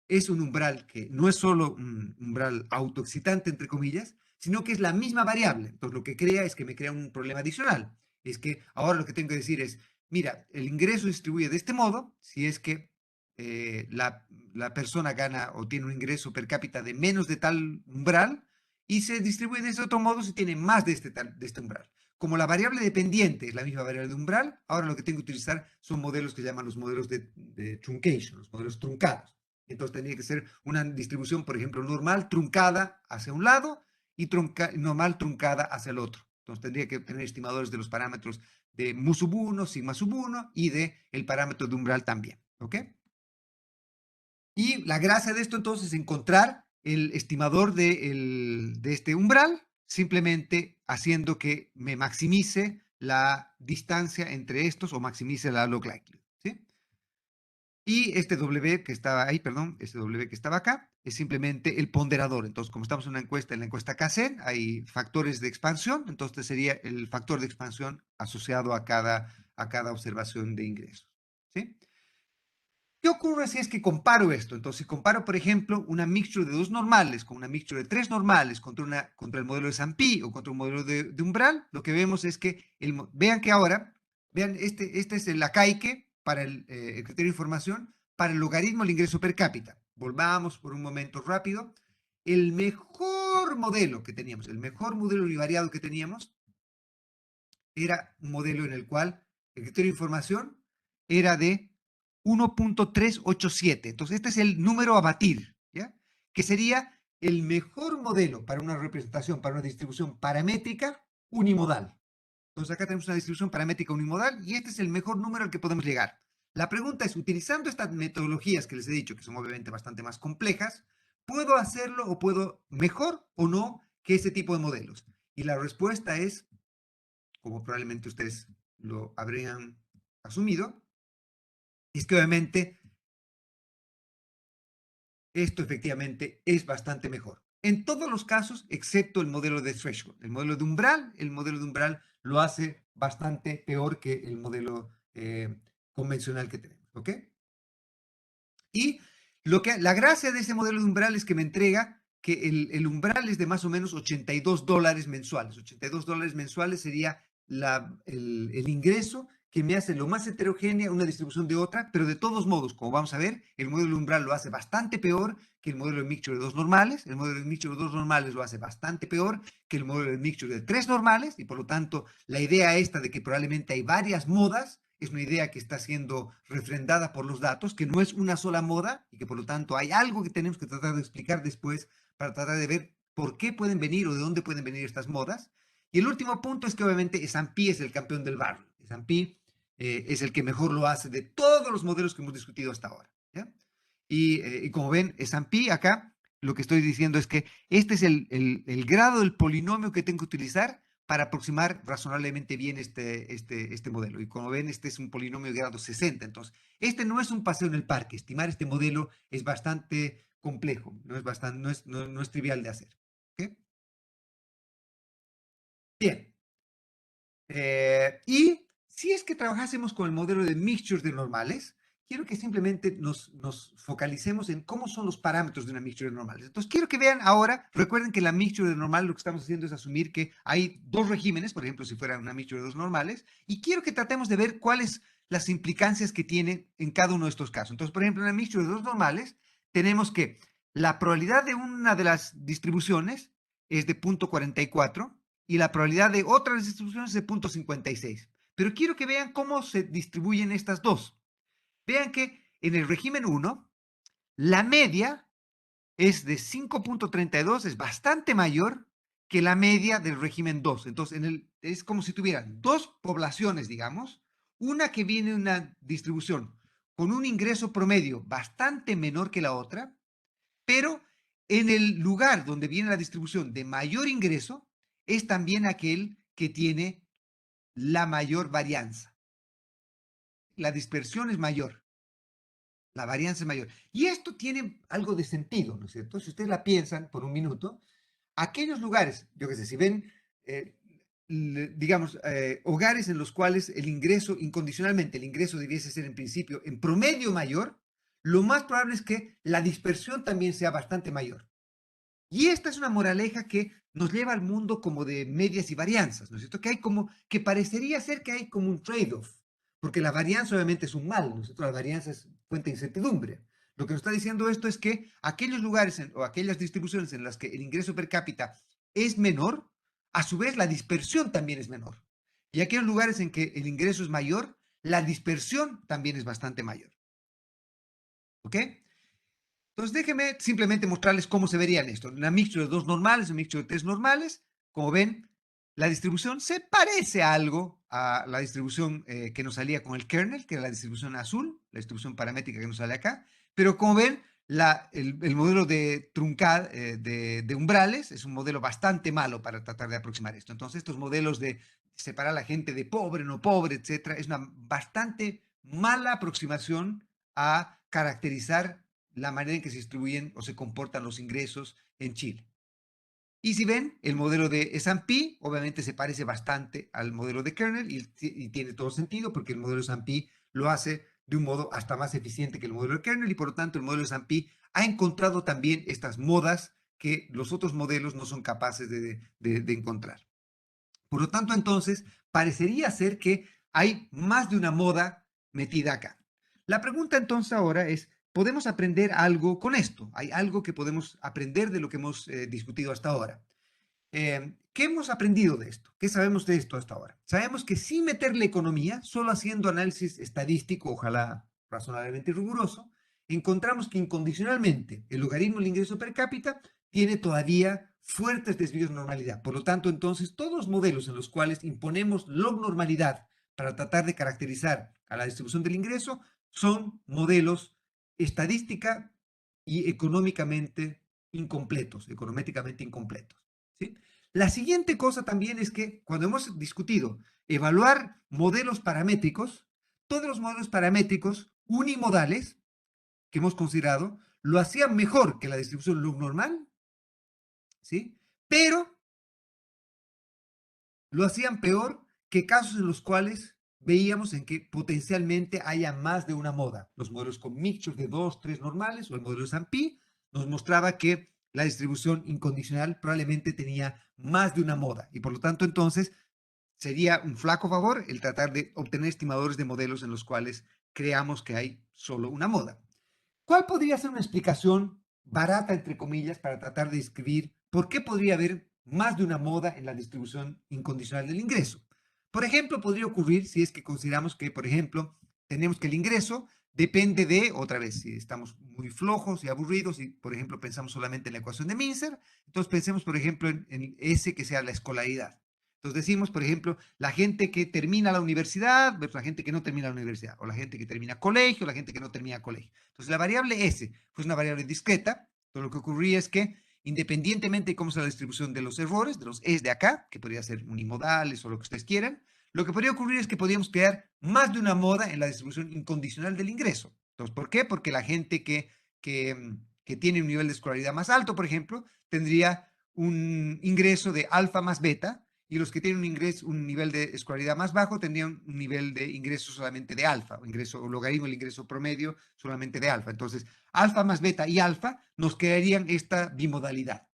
es un umbral que no es solo un umbral autoexcitante, entre comillas, sino que es la misma variable. Entonces, lo que crea es que me crea un problema adicional. Es que ahora lo que tengo que decir es, mira, el ingreso se distribuye de este modo, si es que la persona gana o tiene un ingreso per cápita de menos de tal umbral, y se distribuye de ese otro modo si tiene más de este umbral. Como la variable dependiente es la misma variable de umbral, ahora lo que tengo que utilizar son modelos que llaman los modelos de truncation, los modelos truncados. Entonces tendría que ser una distribución, por ejemplo, normal truncada hacia un lado y normal truncada hacia el otro. Entonces tendría que tener estimadores de los parámetros de mu sub 1, sigma sub 1 y de el parámetro de umbral también. ¿Ok? Y la gracia de esto entonces es encontrar el estimador de este umbral, simplemente haciendo que me maximice la distancia entre estos o maximice la log likelihood. ¿Sí? Y este W que estaba ahí, perdón, este W que estaba acá, es simplemente el ponderador. Entonces, como estamos en la encuesta KC, hay factores de expansión, entonces sería el factor de expansión asociado a cada observación de ingresos. ¿Sí? ¿Qué ocurre si es que comparo esto? Entonces, si comparo, por ejemplo, una mixture de 2 normales con una mixture de 3 normales contra el modelo de Sampy o contra un modelo de umbral, lo que vemos es que, vean que ahora, vean, este es el Akaike para el criterio de información, para el logaritmo del ingreso per cápita. Volvamos por un momento rápido. El mejor modelo que teníamos, el mejor modelo univariado que teníamos, era un modelo en el cual el criterio de información era de 1.387. Entonces, este es el número a batir, ¿ya? Que sería el mejor modelo para una representación, para una distribución paramétrica unimodal. Entonces, acá tenemos una distribución paramétrica unimodal y este es el mejor número al que podemos llegar. La pregunta es, utilizando estas metodologías que les he dicho, que son obviamente bastante más complejas, ¿puedo hacerlo o puedo mejor o no que ese tipo de modelos? Y la respuesta es, como probablemente ustedes lo habrían asumido, es que obviamente esto efectivamente es bastante mejor. En todos los casos, excepto el modelo de threshold. El modelo de umbral lo hace bastante peor que el modelo convencional que tenemos. ¿Ok? Y la gracia de ese modelo de umbral es que me entrega que el umbral es de más o menos $82 mensuales. $82 mensuales sería el ingreso que me hace lo más heterogénea una distribución de otra, pero de todos modos, como vamos a ver, el modelo umbral lo hace bastante peor que el modelo de mixture de 2 normales, el modelo de mixture de 2 normales lo hace bastante peor que el modelo de mixture de 3 normales, y por lo tanto, la idea esta de que probablemente hay varias modas, es una idea que está siendo refrendada por los datos, que no es una sola moda y que por lo tanto hay algo que tenemos que tratar de explicar después para tratar de ver por qué pueden venir o de dónde pueden venir estas modas. Y el último punto es que obviamente S&P es el campeón del barrio. S&P es el que mejor lo hace de todos los modelos que hemos discutido hasta ahora. ¿Ya? Y como ven, S&P acá, lo que estoy diciendo es que este es el grado del polinomio que tengo que utilizar para aproximar razonablemente bien este modelo. Y como ven, este es un polinomio de grado 60. Entonces, este no es un paseo en el parque. Estimar este modelo es bastante complejo, no es trivial de hacer. ¿Okay? Bien. Y si es que trabajásemos con el modelo de mixtures de normales, quiero que simplemente nos focalicemos en cómo son los parámetros de una mixture de normales. Entonces, quiero que vean ahora, recuerden que la mixture de normal lo que estamos haciendo es asumir que hay dos regímenes, por ejemplo, si fuera una mixture de dos normales, y quiero que tratemos de ver cuáles las implicancias que tiene en cada uno de estos casos. Entonces, por ejemplo, en la mixture de dos normales, tenemos que la probabilidad de una de las distribuciones es de 0.44 y la probabilidad de otras distribuciones es de 0.56. Pero quiero que vean cómo se distribuyen estas dos. Vean que en el régimen 1, la media es de 5.32, es bastante mayor que la media del régimen 2. Entonces, es como si tuvieran dos poblaciones, digamos, una que viene de una distribución con un ingreso promedio bastante menor que la otra, pero en el lugar donde viene la distribución de mayor ingreso es también aquel que tiene la mayor varianza. La dispersión es mayor, la varianza es mayor. Y esto tiene algo de sentido, ¿no es cierto? Si ustedes la piensan por un minuto, aquellos lugares, yo qué sé, si ven, digamos, hogares en los cuales el ingreso, incondicionalmente, el ingreso debiese ser en principio en promedio mayor, lo más probable es que la dispersión también sea bastante mayor. Y esta es una moraleja que nos lleva al mundo como de medias y varianzas, ¿no es cierto? Que hay como, que parecería ser que hay como un trade-off, porque la varianza obviamente es un mal, ¿no es cierto? La varianza es fuente de incertidumbre. Lo que nos está diciendo esto es que aquellos lugares o aquellas distribuciones en las que el ingreso per cápita es menor, a su vez la dispersión también es menor. Y aquellos lugares en que el ingreso es mayor, la dispersión también es bastante mayor. ¿Ok? Entonces, déjenme simplemente mostrarles cómo se vería esto. Una mixture de dos normales, un mixture de tres normales. Como ven, la distribución se parece a algo a la distribución que nos salía con el kernel, que era la distribución azul, la distribución paramétrica que nos sale acá. Pero como ven, el modelo de truncada, de umbrales, es un modelo bastante malo para tratar de aproximar esto. Entonces, estos modelos de separar a la gente de pobre, no pobre, etcétera, es una bastante mala aproximación a caracterizar la manera en que se distribuyen o se comportan los ingresos en Chile. Y si ven, el modelo de S&P obviamente se parece bastante al modelo de kernel y tiene todo sentido porque el modelo de S&P lo hace de un modo hasta más eficiente que el modelo de kernel y por lo tanto el modelo de S&P ha encontrado también estas modas que los otros modelos no son capaces de encontrar. Por lo tanto, entonces, parecería ser que hay más de una moda metida acá. La pregunta entonces ahora es, ¿podemos aprender algo con esto? ¿Hay algo que podemos aprender de lo que hemos discutido hasta ahora? ¿Qué hemos aprendido de esto? ¿Qué sabemos de esto hasta ahora? Sabemos que sin meterle economía, solo haciendo análisis estadístico, ojalá razonablemente riguroso, encontramos que incondicionalmente el logaritmo del ingreso per cápita tiene todavía fuertes desvíos de normalidad. Por lo tanto, entonces, todos los modelos en los cuales imponemos log normalidad para tratar de caracterizar a la distribución del ingreso son modelos estadística y económicamente incompletos, económicamente incompletos. ¿Sí? La siguiente cosa también es que cuando hemos discutido evaluar modelos paramétricos, todos los modelos paramétricos unimodales que hemos considerado lo hacían mejor que la distribución log normal, ¿sí? Pero lo hacían peor que casos en los cuales veíamos en que potencialmente haya más de una moda. Los modelos con mixtures de dos, tres normales o el modelo de S&P nos mostraba que la distribución incondicional probablemente tenía más de una moda y por lo tanto entonces sería un flaco favor el tratar de obtener estimadores de modelos en los cuales creamos que hay solo una moda. ¿Cuál podría ser una explicación barata, entre comillas, para tratar de describir por qué podría haber más de una moda en la distribución incondicional del ingreso? Por ejemplo, podría ocurrir si es que consideramos que, por ejemplo, tenemos que el ingreso depende de, otra vez, si estamos muy flojos y aburridos y, por ejemplo, pensamos solamente en la ecuación de Mincer, entonces pensemos, por ejemplo, en S que sea la escolaridad. Entonces decimos, por ejemplo, la gente que termina la universidad versus la gente que no termina la universidad, o la gente que termina colegio, la gente que no termina colegio. Entonces la variable S fue una variable discreta, todo lo que ocurría es que independientemente de cómo sea la distribución de los errores, de los S de acá, que podría ser unimodales o lo que ustedes quieran, lo que podría ocurrir es que podríamos crear más de una moda en la distribución incondicional del ingreso. Entonces, ¿por qué? Porque la gente que tiene un nivel de escolaridad más alto, por ejemplo, tendría un ingreso de alfa más beta, y los que tienen un nivel de escolaridad más bajo tendrían un nivel de ingreso solamente de alfa, o logaritmo del ingreso promedio solamente de alfa. Entonces, alfa más beta y alfa nos crearían esta bimodalidad.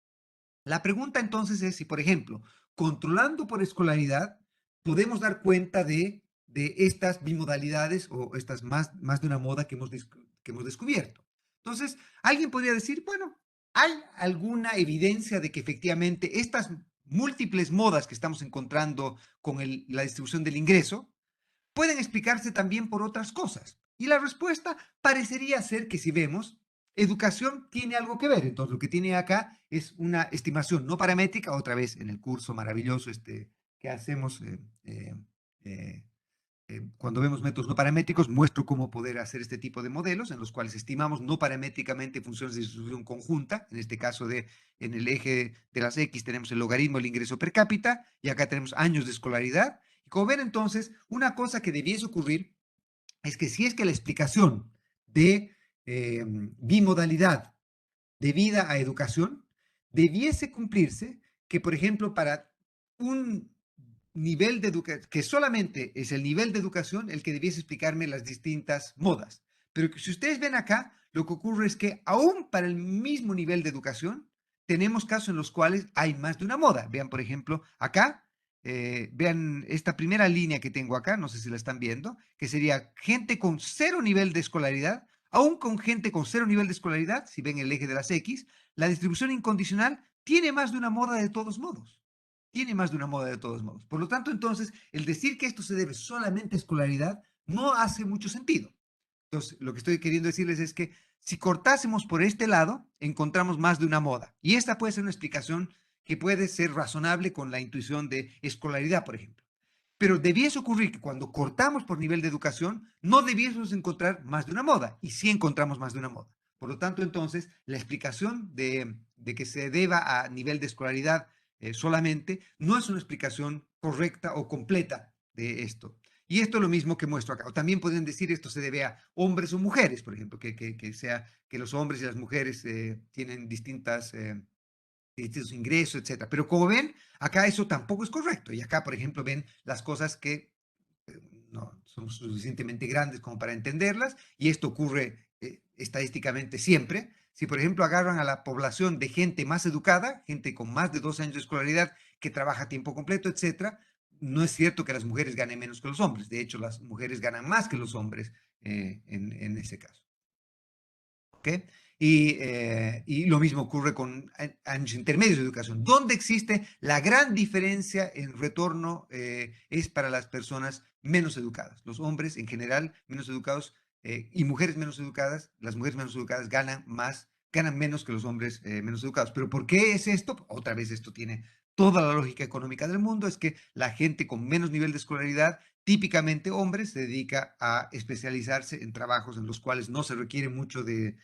La pregunta entonces es si, por ejemplo, controlando por escolaridad, podemos dar cuenta de estas bimodalidades o estas más de una moda que hemos descubierto. Entonces, alguien podría decir, bueno, ¿hay alguna evidencia de que efectivamente estas múltiples modas que estamos encontrando con la distribución del ingreso pueden explicarse también por otras cosas? Y la respuesta parecería ser que si vemos, educación tiene algo que ver. Entonces, lo que tiene acá es una estimación no paramétrica, otra vez en el curso maravilloso que hacemos eh, cuando vemos métodos no paramétricos, muestro cómo poder hacer este tipo de modelos en los cuales estimamos no paramétricamente funciones de distribución conjunta. En este caso, en el eje de las X tenemos el logaritmo del ingreso per cápita y acá tenemos años de escolaridad. Y como ven entonces, una cosa que debiese ocurrir es que si es que la explicación de bimodalidad debida a educación debiese cumplirse, que por ejemplo para un nivel de educación, que solamente es el nivel de educación el que debiese explicarme las distintas modas. Pero que si ustedes ven acá, lo que ocurre es que aún para el mismo nivel de educación, tenemos casos en los cuales hay más de una moda. Vean, por ejemplo, acá, vean esta primera línea que tengo acá, no sé si la están viendo, que sería gente con cero nivel de escolaridad, aún con gente con cero nivel de escolaridad, si ven el eje de las X, la distribución incondicional tiene más de una moda de todos modos. Tiene más de una moda de todos modos. Por lo tanto, entonces, el decir que esto se debe solamente a escolaridad no hace mucho sentido. Entonces, lo que estoy queriendo decirles es que si cortásemos por este lado, encontramos más de una moda. Y esta puede ser una explicación que puede ser razonable con la intuición de escolaridad, por ejemplo. Pero debiese ocurrir que cuando cortamos por nivel de educación, no debiésemos encontrar más de una moda, y sí encontramos más de una moda. Por lo tanto, entonces, la explicación de que se deba a nivel de escolaridad solamente no es una explicación correcta o completa de esto. Y esto es lo mismo que muestro acá. O también pueden decir esto se debe a hombres o mujeres, por ejemplo, que los hombres y las mujeres tienen distintos ingresos, etcétera. Pero como ven, acá eso tampoco es correcto. Y acá, por ejemplo, ven las cosas que no son suficientemente grandes como para entenderlas, y esto ocurre estadísticamente siempre. Si, por ejemplo, agarran a la población de gente más educada, gente con más de 2 años de escolaridad, que trabaja a tiempo completo, etcétera, no es cierto que las mujeres ganen menos que los hombres. De hecho, las mujeres ganan más que los hombres en ese caso. ¿Ok? Y lo mismo ocurre con años intermedios de educación. Donde existe la gran diferencia en retorno es para las personas menos educadas. Los hombres en general menos educados y mujeres menos educadas, las mujeres menos educadas ganan menos que los hombres menos educados. ¿Pero por qué es esto? Otra vez esto tiene toda la lógica económica del mundo, es que la gente con menos nivel de escolaridad, típicamente hombres, se dedica a especializarse en trabajos en los cuales no se requiere mucho de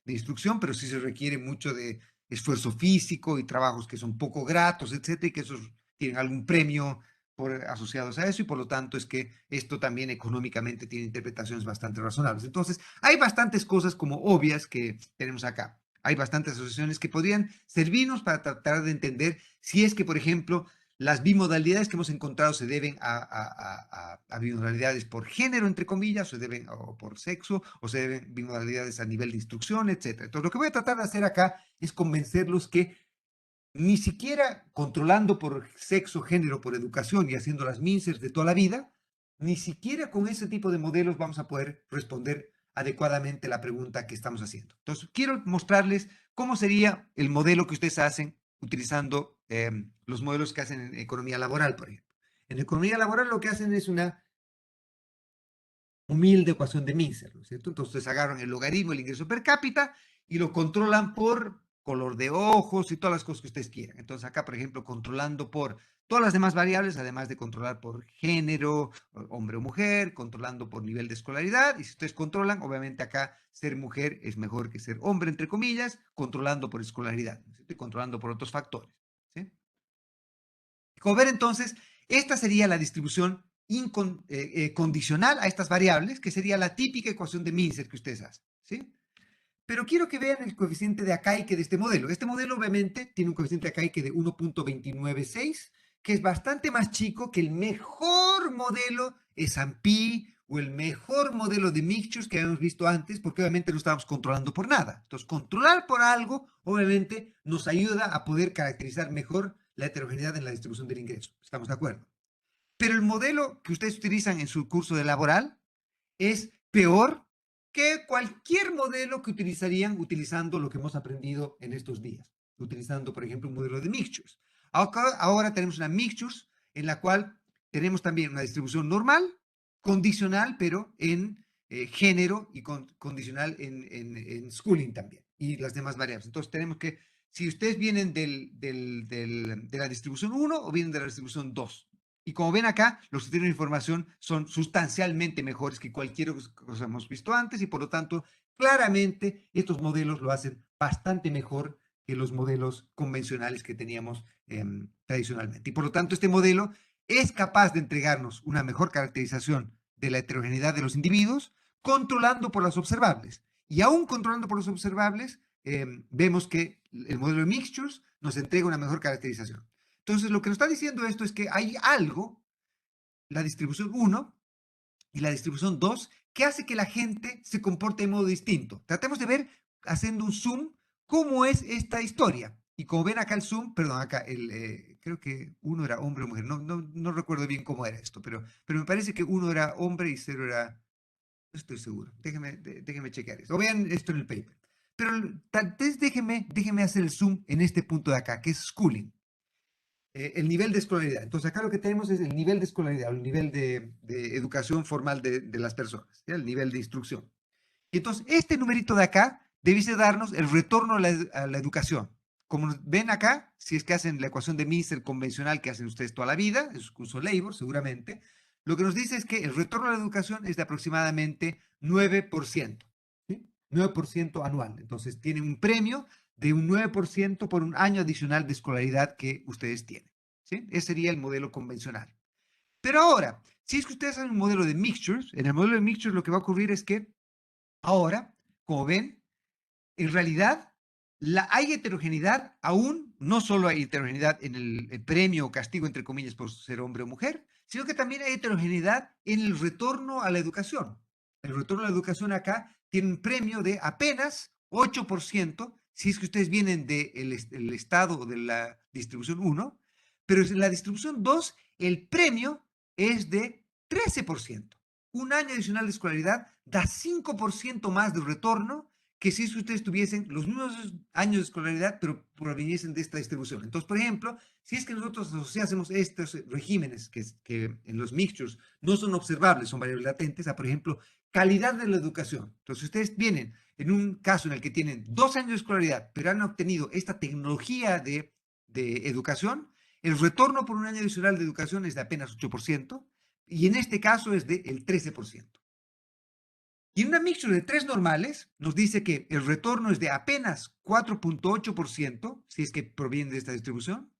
instrucción, pero sí se requiere mucho de esfuerzo físico y trabajos que son poco gratos, etcétera, y que esos tienen algún premio asociados a eso, y por lo tanto es que esto también económicamente tiene interpretaciones bastante razonables. Entonces, hay bastantes cosas como obvias que tenemos acá. Hay bastantes asociaciones que podrían servirnos para tratar de entender si es que, por ejemplo, las bimodalidades que hemos encontrado se deben a bimodalidades por género, entre comillas, o se deben o por sexo, o se deben bimodalidades a nivel de instrucción, etcétera. Entonces, lo que voy a tratar de hacer acá es convencerlos que ni siquiera controlando por sexo, género, por educación y haciendo las MINSERs de toda la vida, ni siquiera con ese tipo de modelos vamos a poder responder adecuadamente la pregunta que estamos haciendo. Entonces, quiero mostrarles cómo sería el modelo que ustedes hacen utilizando los modelos que hacen en economía laboral, por ejemplo. En economía laboral lo que hacen es una humilde ecuación de Mincer, ¿no es cierto? Entonces agarran el logaritmo, el ingreso per cápita, y lo controlan por color de ojos y todas las cosas que ustedes quieran. Entonces acá, por ejemplo, controlando por todas las demás variables, además de controlar por género, hombre o mujer, controlando por nivel de escolaridad, y si ustedes controlan, obviamente acá ser mujer es mejor que ser hombre, entre comillas, controlando por escolaridad, ¿no es cierto? Y controlando por otros factores, ¿sí? Como ver entonces, esta sería la distribución condicional a estas variables, que sería la típica ecuación de Mincer que ustedes hacen, ¿sí? Pero quiero que vean el coeficiente de Akaike de este modelo. Este modelo obviamente tiene un coeficiente de Akaike de 1.296, que es bastante más chico que el mejor modelo S&P o el mejor modelo de mixtures que habíamos visto antes, porque obviamente no estábamos controlando por nada. Entonces, controlar por algo, obviamente, nos ayuda a poder caracterizar mejor la heterogeneidad en la distribución del ingreso. ¿Estamos de acuerdo? Pero el modelo que ustedes utilizan en su curso de laboral es peor que cualquier modelo que utilizarían utilizando lo que hemos aprendido en estos días, utilizando, por ejemplo, un modelo de mixtures. Ahora tenemos una mixtures en la cual tenemos también una distribución normal, condicional, pero en género, y condicional en schooling también, y las demás variables. Entonces tenemos que, si ustedes vienen de la distribución 1 o vienen de la distribución 2, y como ven acá, los criterios de información son sustancialmente mejores que cualquier cosa que hemos visto antes, y por lo tanto, claramente estos modelos lo hacen bastante mejor que los modelos convencionales que teníamos tradicionalmente. Y por lo tanto, este modelo es capaz de entregarnos una mejor caracterización de la heterogeneidad de los individuos, controlando por las observables. Y aún controlando por los observables, vemos que el modelo de mixtures nos entrega una mejor caracterización. Entonces, lo que nos está diciendo esto es que hay algo, la distribución 1 y la distribución 2, que hace que la gente se comporte de modo distinto. Tratemos de ver, haciendo un zoom, cómo es esta historia. Y como ven acá el zoom, perdón, acá creo que uno era hombre o mujer, no recuerdo bien cómo era esto, pero me parece que uno era hombre y cero era, no estoy seguro, déjenme chequear eso. O vean esto en el paper. pero tal vez déjeme hacer el zoom en este punto de acá, que es schooling, el nivel de escolaridad. Entonces, acá lo que tenemos es el nivel de escolaridad, el nivel de educación formal de las personas, ¿ya? El nivel de instrucción. Y entonces, este numerito de acá debiese darnos el retorno a la educación. Como ven acá, si es que hacen la ecuación de Miser convencional que hacen ustedes toda la vida, en su curso Labor, seguramente, lo que nos dice es que el retorno a la educación es de aproximadamente 9%, ¿sí? 9% anual. Entonces, tienen un premio de un 9% por un año adicional de escolaridad que ustedes tienen, ¿sí? Ese sería el modelo convencional. Pero ahora, si es que ustedes hacen un modelo de mixtures, en el modelo de mixtures lo que va a ocurrir es que ahora, como ven, en realidad hay heterogeneidad aún, no solo hay heterogeneidad en el premio o castigo, entre comillas, por ser hombre o mujer, sino que también hay heterogeneidad en el retorno a la educación. El retorno a la educación acá tiene un premio de apenas 8%, si es que ustedes vienen del estado o de la distribución 1, pero en la distribución 2, el premio es de 13%. Un año adicional de escolaridad da 5% más de retorno que si ustedes tuviesen los mismos años de escolaridad, pero proveniesen de esta distribución. Entonces, por ejemplo, si es que nosotros asociásemos estos regímenes que en los mixtures no son observables, son variables latentes, a, por ejemplo, calidad de la educación. Entonces, si ustedes vienen en un caso en el que tienen 2 años de escolaridad, pero han obtenido esta tecnología de educación, el retorno por un año adicional de educación es de apenas 8%, y en este caso es del 13%. Y en una mixture de 3 normales, nos dice que el retorno es de apenas 4.8%, si es que proviene de esta distribución,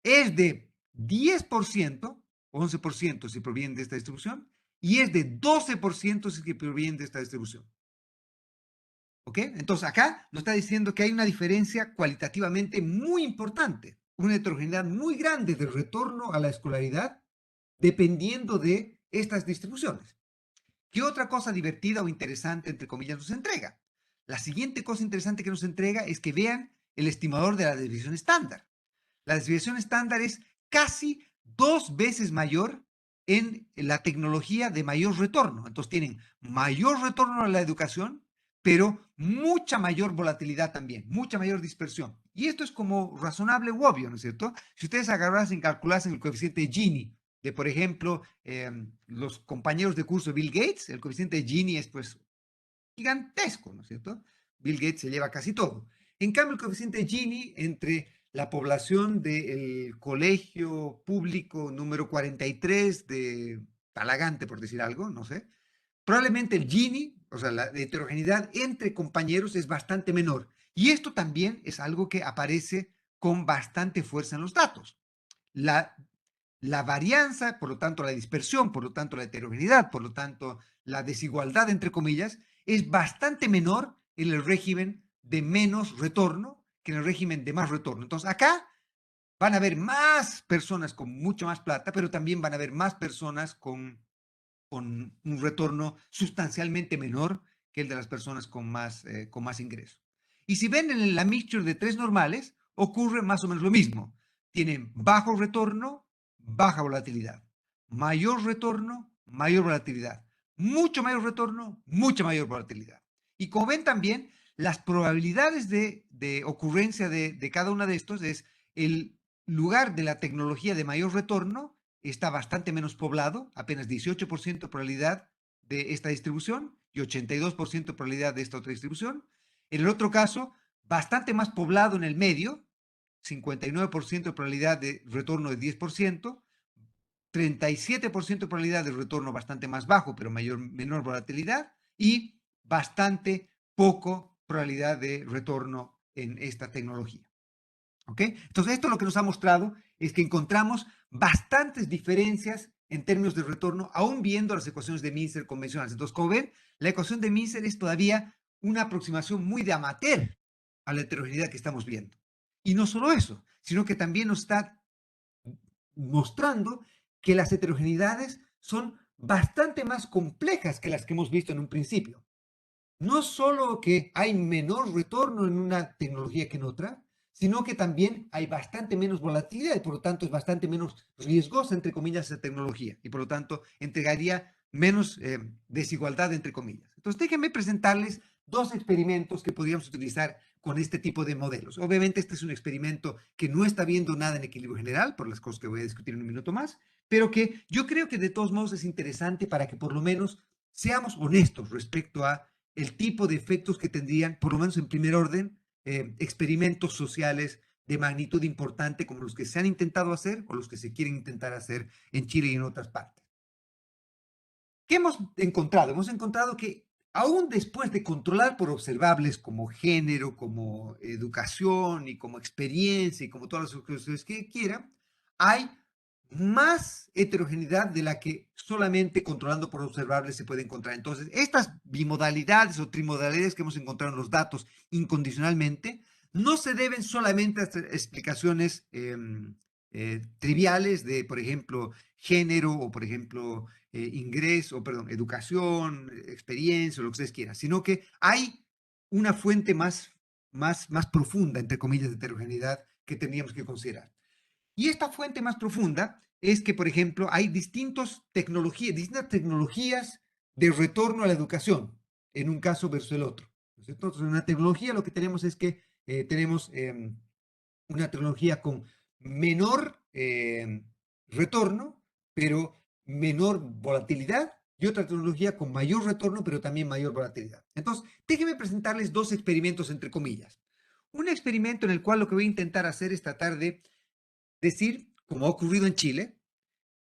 es de 10%, 11% si proviene de esta distribución, y es de 12% si es que proviene de esta distribución. ¿Ok? Entonces acá nos está diciendo que hay una diferencia cualitativamente muy importante, una heterogeneidad muy grande de retorno a la escolaridad dependiendo de estas distribuciones. ¿Qué otra cosa divertida o interesante, entre comillas, nos entrega? La siguiente cosa interesante que nos entrega es que vean el estimador de la desviación estándar. La desviación estándar es casi 2 veces mayor en la tecnología de mayor retorno. Entonces tienen mayor retorno a la educación, pero mucha mayor volatilidad también, mucha mayor dispersión. Y esto es como razonable u obvio, ¿no es cierto? Si ustedes agarrasen, calculasen el coeficiente de Gini de, por ejemplo, los compañeros de curso de Bill Gates, el coeficiente de Gini es pues gigantesco, ¿no es cierto? Bill Gates se lleva casi todo. En cambio, el coeficiente de Gini entre la población del colegio público número 43 de Talagante, por decir algo, no sé, probablemente el Gini, o sea, la heterogeneidad entre compañeros es bastante menor. Y esto también es algo que aparece con bastante fuerza en los datos. La varianza, por lo tanto la dispersión, por lo tanto la heterogeneidad, por lo tanto la desigualdad, entre comillas, es bastante menor en el régimen de menos retorno que en el régimen de más retorno. Entonces acá van a haber más personas con mucho más plata, pero también van a haber más personas con un retorno sustancialmente menor que el de las personas con más ingresos. Y si ven en la mixture de 3 normales, ocurre más o menos lo mismo. Tienen bajo retorno, baja volatilidad. Mayor retorno, mayor volatilidad. Mucho mayor retorno, mucha mayor volatilidad. Y como ven también, las probabilidades de ocurrencia de cada una de estos es el lugar de la tecnología de mayor retorno está bastante menos poblado, apenas 18% de probabilidad de esta distribución y 82% de probabilidad de esta otra distribución. En el otro caso, bastante más poblado en el medio, 59% de probabilidad de retorno de 10%, 37% de probabilidad de retorno bastante más bajo, pero menor volatilidad, y bastante poco probabilidad de retorno en esta tecnología. ¿Ok? Entonces, esto lo que nos ha mostrado es que encontramos bastantes diferencias en términos de retorno, aún viendo las ecuaciones de Mincer convencionales. Entonces, como ven, la ecuación de Mincer es todavía una aproximación muy de amateur a la heterogeneidad que estamos viendo. Y no solo eso, sino que también nos está mostrando que las heterogeneidades son bastante más complejas que las que hemos visto en un principio. No solo que hay menor retorno en una tecnología que en otra, sino que también hay bastante menos volatilidad y por lo tanto es bastante menos riesgosa, entre comillas, esa tecnología y por lo tanto entregaría menos desigualdad, entre comillas. Entonces déjenme presentarles dos experimentos que podríamos utilizar con este tipo de modelos. Obviamente este es un experimento que no está viendo nada en equilibrio general, por las cosas que voy a discutir en un minuto más, pero que yo creo que de todos modos es interesante para que por lo menos seamos honestos respecto a el tipo de efectos que tendrían, por lo menos en primer orden, experimentos sociales de magnitud importante como los que se han intentado hacer o los que se quieren intentar hacer en Chile y en otras partes. ¿Qué hemos encontrado? Hemos encontrado que aún después de controlar por observables como género, como educación y como experiencia y como todas las cosas que quieran, hay más heterogeneidad de la que solamente controlando por observables se puede encontrar. Entonces, estas bimodalidades o trimodalidades que hemos encontrado en los datos incondicionalmente no se deben solamente a explicaciones triviales de, por ejemplo, género o, por ejemplo, ingreso, perdón, educación, experiencia, o lo que ustedes quieran, sino que hay una fuente más profunda, entre comillas, de heterogeneidad que tendríamos que considerar. Y esta fuente más profunda es que, por ejemplo, hay distintas tecnologías de retorno a la educación, en un caso versus el otro. Entonces, en una tecnología lo que tenemos es que tenemos una tecnología con menor retorno, pero menor volatilidad, y otra tecnología con mayor retorno, pero también mayor volatilidad. Entonces, déjenme presentarles dos experimentos entre comillas. Un experimento en el cual lo que voy a intentar hacer es tratar de decir, como ha ocurrido en Chile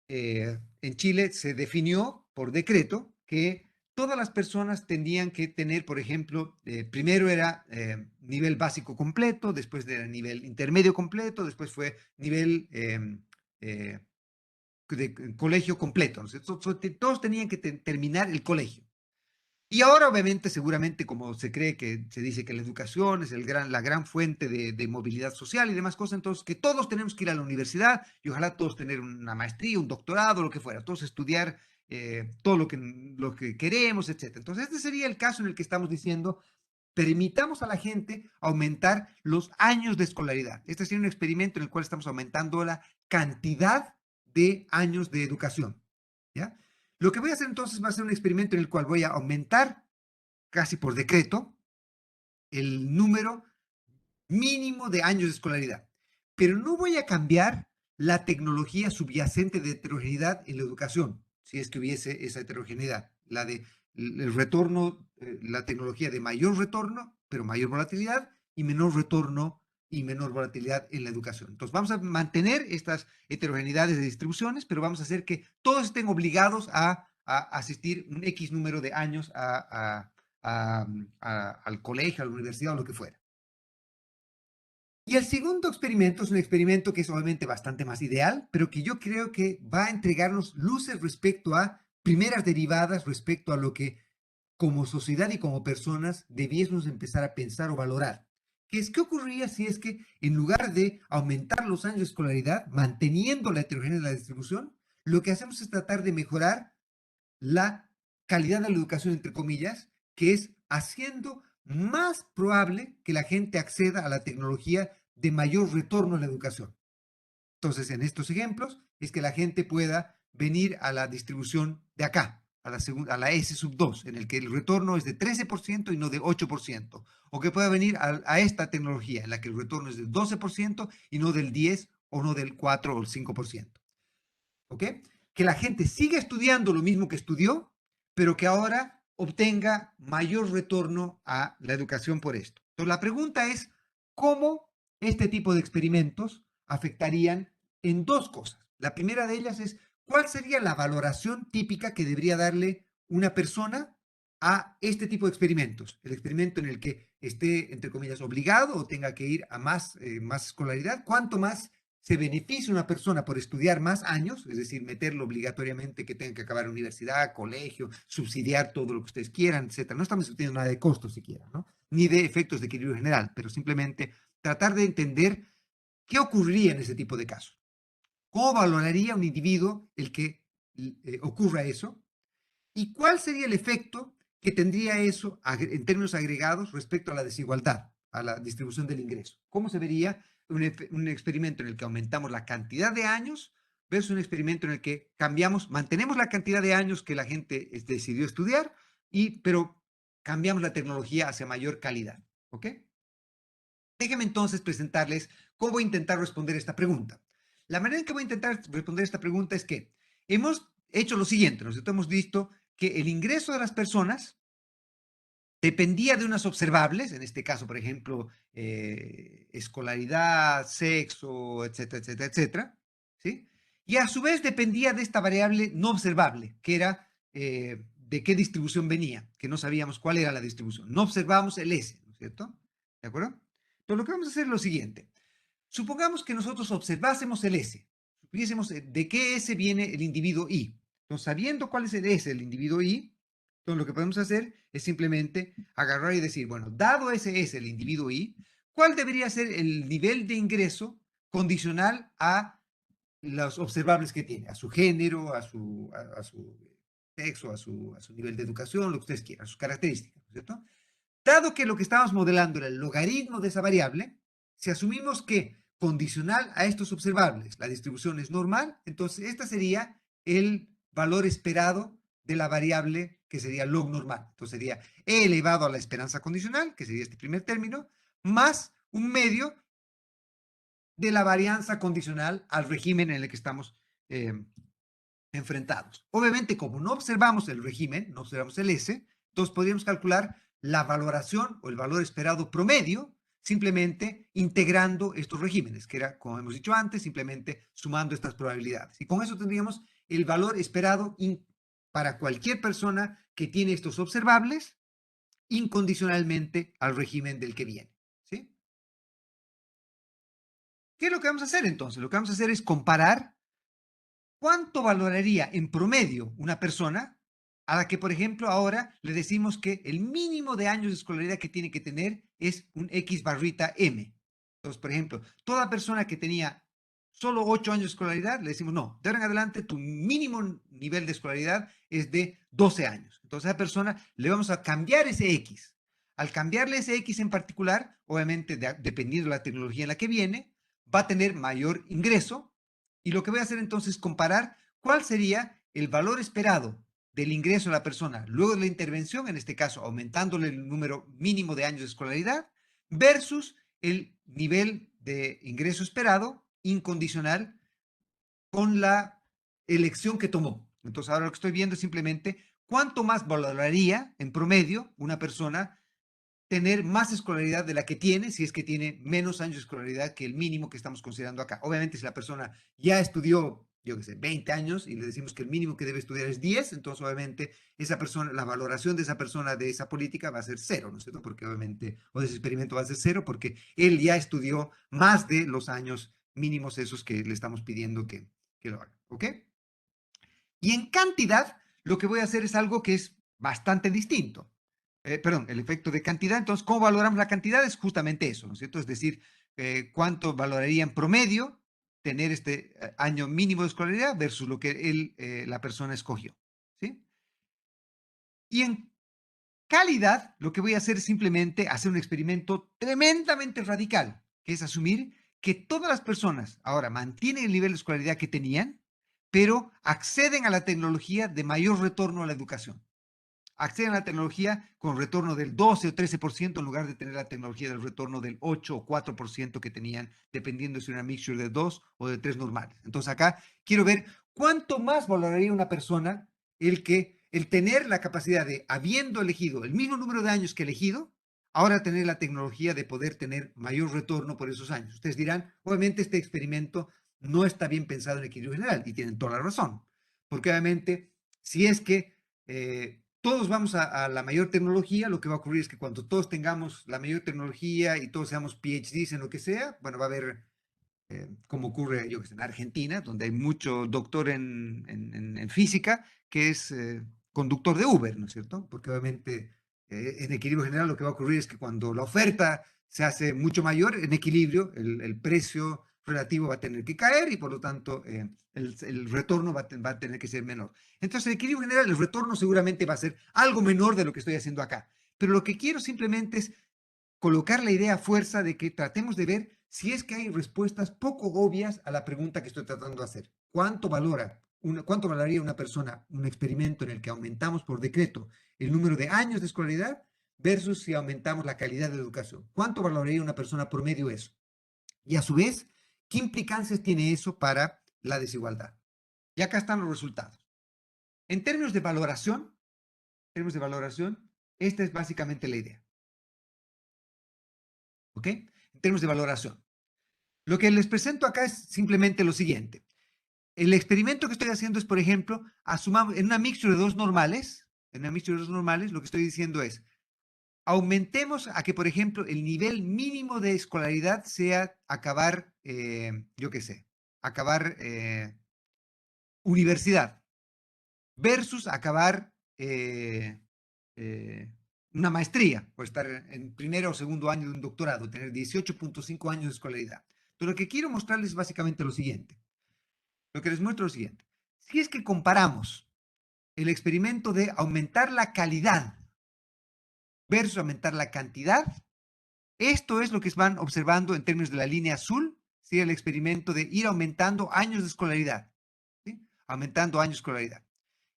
se definió por decreto que todas las personas tendrían que tener, por ejemplo, primero era nivel básico completo, después era nivel intermedio completo, después fue nivel de colegio completo. Todos tenían que terminar el colegio. Y ahora, obviamente, seguramente, como se cree que se dice que la educación es la gran fuente de movilidad social y demás cosas, entonces que todos tenemos que ir a la universidad y ojalá todos tener una maestría, un doctorado, lo que fuera, todos estudiar todo lo que queremos, etcétera. Entonces, este sería el caso en el que estamos diciendo, permitamos a la gente aumentar los años de escolaridad. Este sería un experimento en el cual estamos aumentando la cantidad de años de educación, ¿ya? Lo que voy a hacer entonces va a ser un experimento en el cual voy a aumentar casi por decreto el número mínimo de años de escolaridad, pero no voy a cambiar la tecnología subyacente de heterogeneidad en la educación, si es que hubiese esa heterogeneidad, la de el retorno, la tecnología de mayor retorno, pero mayor volatilidad, y menor retorno y menor volatilidad en la educación. Entonces vamos a mantener estas heterogeneidades de distribuciones, pero vamos a hacer que todos estén obligados a asistir un X número de años al colegio, a la universidad o lo que fuera. Y el segundo experimento es un experimento que es obviamente bastante más ideal, pero que yo creo que va a entregarnos luces respecto a primeras derivadas, respecto a lo que como sociedad y como personas debiésemos empezar a pensar o valorar. Que es qué ocurriría si es que en lugar de aumentar los años de escolaridad, manteniendo la heterogeneidad de la distribución, lo que hacemos es tratar de mejorar la calidad de la educación, entre comillas, que es haciendo más probable que la gente acceda a la tecnología de mayor retorno a la educación. Entonces, en estos ejemplos, es que la gente pueda venir a la distribución de acá, a la S sub 2, en el que el retorno es de 13% y no de 8%, o que pueda venir a esta tecnología, en la que el retorno es del 12% y no del 10 o no del 4 o el 5%. ¿Ok? Que la gente siga estudiando lo mismo que estudió, pero que ahora obtenga mayor retorno a la educación por esto. Entonces, la pregunta es, ¿cómo este tipo de experimentos afectarían en dos cosas? La primera de ellas es, ¿cuál sería la valoración típica que debería darle una persona a este tipo de experimentos? El experimento en el que esté, entre comillas, obligado o tenga que ir a más escolaridad. ¿Cuánto más se beneficia una persona por estudiar más años, es decir, meterlo obligatoriamente que tenga que acabar universidad, colegio, subsidiar todo lo que ustedes quieran, etcétera? No estamos discutiendo nada de costos siquiera, ¿no? Ni de efectos de equilibrio general, pero simplemente tratar de entender qué ocurriría en ese tipo de casos. ¿Cómo valoraría un individuo el que ocurra eso? ¿Y cuál sería el efecto que tendría eso en términos agregados respecto a la desigualdad, a la distribución del ingreso? ¿Cómo se vería un experimento en el que aumentamos la cantidad de años versus un experimento en el que mantenemos la cantidad de años que la gente decidió estudiar, pero cambiamos la tecnología hacia mayor calidad. ¿Ok? Déjenme entonces presentarles cómo voy a intentar responder esta pregunta. La manera en que voy a intentar responder esta pregunta es que hemos hecho lo siguiente, nosotros hemos visto que el ingreso de las personas dependía de unas observables, en este caso, por ejemplo, escolaridad, sexo, etcétera, etcétera, etcétera, ¿sí? Y a su vez dependía de esta variable no observable, que era de qué distribución venía, que no sabíamos cuál era la distribución. No observamos el S, ¿no es cierto? ¿De acuerdo? Entonces, lo que vamos a hacer es lo siguiente. Supongamos que nosotros observásemos el S, supiésemos de qué S viene el individuo I. Entonces, sabiendo cuál es el S del individuo I, entonces lo que podemos hacer es simplemente agarrar y decir, bueno, dado ese S el individuo I, ¿cuál debería ser el nivel de ingreso condicional a los observables que tiene? A su género, a su sexo, a su nivel de educación, lo que ustedes quieran, a sus características, ¿no es cierto? Dado que lo que estábamos modelando era el logaritmo de esa variable, si asumimos que condicional a estos observables la distribución es normal, entonces este sería el valor esperado de la variable que sería log normal. Entonces sería e elevado a la esperanza condicional, que sería este primer término, más un medio de la varianza condicional al régimen en el que estamos enfrentados. Obviamente, como no observamos el régimen, no observamos el S, entonces podríamos calcular la valoración o el valor esperado promedio simplemente integrando estos regímenes, que era, como hemos dicho antes, simplemente sumando estas probabilidades. Y con eso tendríamos el valor esperado para cualquier persona que tiene estos observables incondicionalmente al régimen del que viene. ¿Sí? ¿Qué es lo que vamos a hacer entonces? Lo que vamos a hacer es comparar ¿cuánto valoraría en promedio una persona a la que, por ejemplo, ahora le decimos que el mínimo de años de escolaridad que tiene que tener es un X barrita M? Entonces, por ejemplo, toda persona que tenía solo 8 años de escolaridad, le decimos, no, de ahora en adelante tu mínimo nivel de escolaridad es de 12 años. Entonces, a esa persona le vamos a cambiar ese X. Al cambiarle ese X en particular, obviamente, dependiendo de la tecnología en la que viene, va a tener mayor ingreso. Y lo que voy a hacer entonces es comparar cuál sería el valor esperado del ingreso de la persona luego de la intervención, en este caso aumentándole el número mínimo de años de escolaridad, versus el nivel de ingreso esperado incondicional con la elección que tomó. Entonces ahora lo que estoy viendo es simplemente cuánto más valoraría en promedio una persona tener más escolaridad de la que tiene, si es que tiene menos años de escolaridad que el mínimo que estamos considerando acá. Obviamente, si la persona ya estudió, yo qué sé, 20 años y le decimos que el mínimo que debe estudiar es 10, entonces obviamente esa persona, la valoración de esa persona de esa política va a ser cero, ¿no es cierto? Porque obviamente, o de ese experimento va a ser cero porque él ya estudió más de los años mínimos esos que le estamos pidiendo que lo haga, ¿ok? Y en cantidad, lo que voy a hacer es algo que es bastante distinto. Perdón, el efecto de cantidad. Entonces, ¿cómo valoramos la cantidad? Es justamente eso, ¿no es cierto? Es decir, cuánto valoraría en promedio tener este año mínimo de escolaridad versus lo que la persona escogió, ¿sí? Y en calidad, lo que voy a hacer es simplemente hacer un experimento tremendamente radical, que es asumir que todas las personas ahora mantienen el nivel de escolaridad que tenían, pero acceden a la tecnología de mayor retorno a la educación. Acceden a la tecnología con retorno del 12 o 13% en lugar de tener la tecnología del retorno del 8 o 4% que tenían, dependiendo si era una mixture de 2 o de 3 normales. Entonces acá quiero ver cuánto más valoraría una persona el tener la capacidad de, habiendo elegido el mismo número de años que elegido, ahora tener la tecnología de poder tener mayor retorno por esos años. Ustedes dirán, obviamente este experimento no está bien pensado en equilibrio general, y tienen toda la razón, porque obviamente si es que todos vamos a la mayor tecnología, lo que va a ocurrir es que cuando todos tengamos la mayor tecnología y todos seamos PhDs en lo que sea, bueno, va a haber, como ocurre, yo que sé, en Argentina, donde hay mucho doctor en física que es conductor de Uber, ¿no es cierto? Porque obviamente en equilibrio general lo que va a ocurrir es que cuando la oferta se hace mucho mayor, en equilibrio, el precio relativo va a tener que caer y por lo tanto el retorno va a tener que ser menor. Entonces, en equilibrio general, el retorno seguramente va a ser algo menor de lo que estoy haciendo acá. Pero lo que quiero simplemente es colocar la idea a fuerza de que tratemos de ver si es que hay respuestas poco obvias a la pregunta que estoy tratando de hacer. ¿Cuánto valoraría una persona un experimento en el que aumentamos por decreto el número de años de escolaridad versus si aumentamos la calidad de la educación. ¿Cuánto valoraría una persona promedio eso? Y a su vez, ¿qué implicancias tiene eso para la desigualdad? Y acá están los resultados. En términos de valoración, esta es básicamente la idea. ¿Ok? En términos de valoración. Lo que les presento acá es simplemente lo siguiente. El experimento que estoy haciendo es, por ejemplo, asumamos en una mixture de dos normales, lo que estoy diciendo es, aumentemos a que, por ejemplo, el nivel mínimo de escolaridad sea acabar, yo qué sé, acabar universidad versus acabar eh, una maestría, o estar en primero o segundo año de un doctorado, tener 18.5 años de escolaridad. Entonces, lo que quiero mostrarles es básicamente lo siguiente. Lo que les muestro es lo siguiente. Si es que comparamos el experimento de aumentar la calidad versus aumentar la cantidad, esto es lo que van observando en términos de la línea azul, ¿sí? El experimento de ir aumentando años de escolaridad, ¿sí? Aumentando años de escolaridad.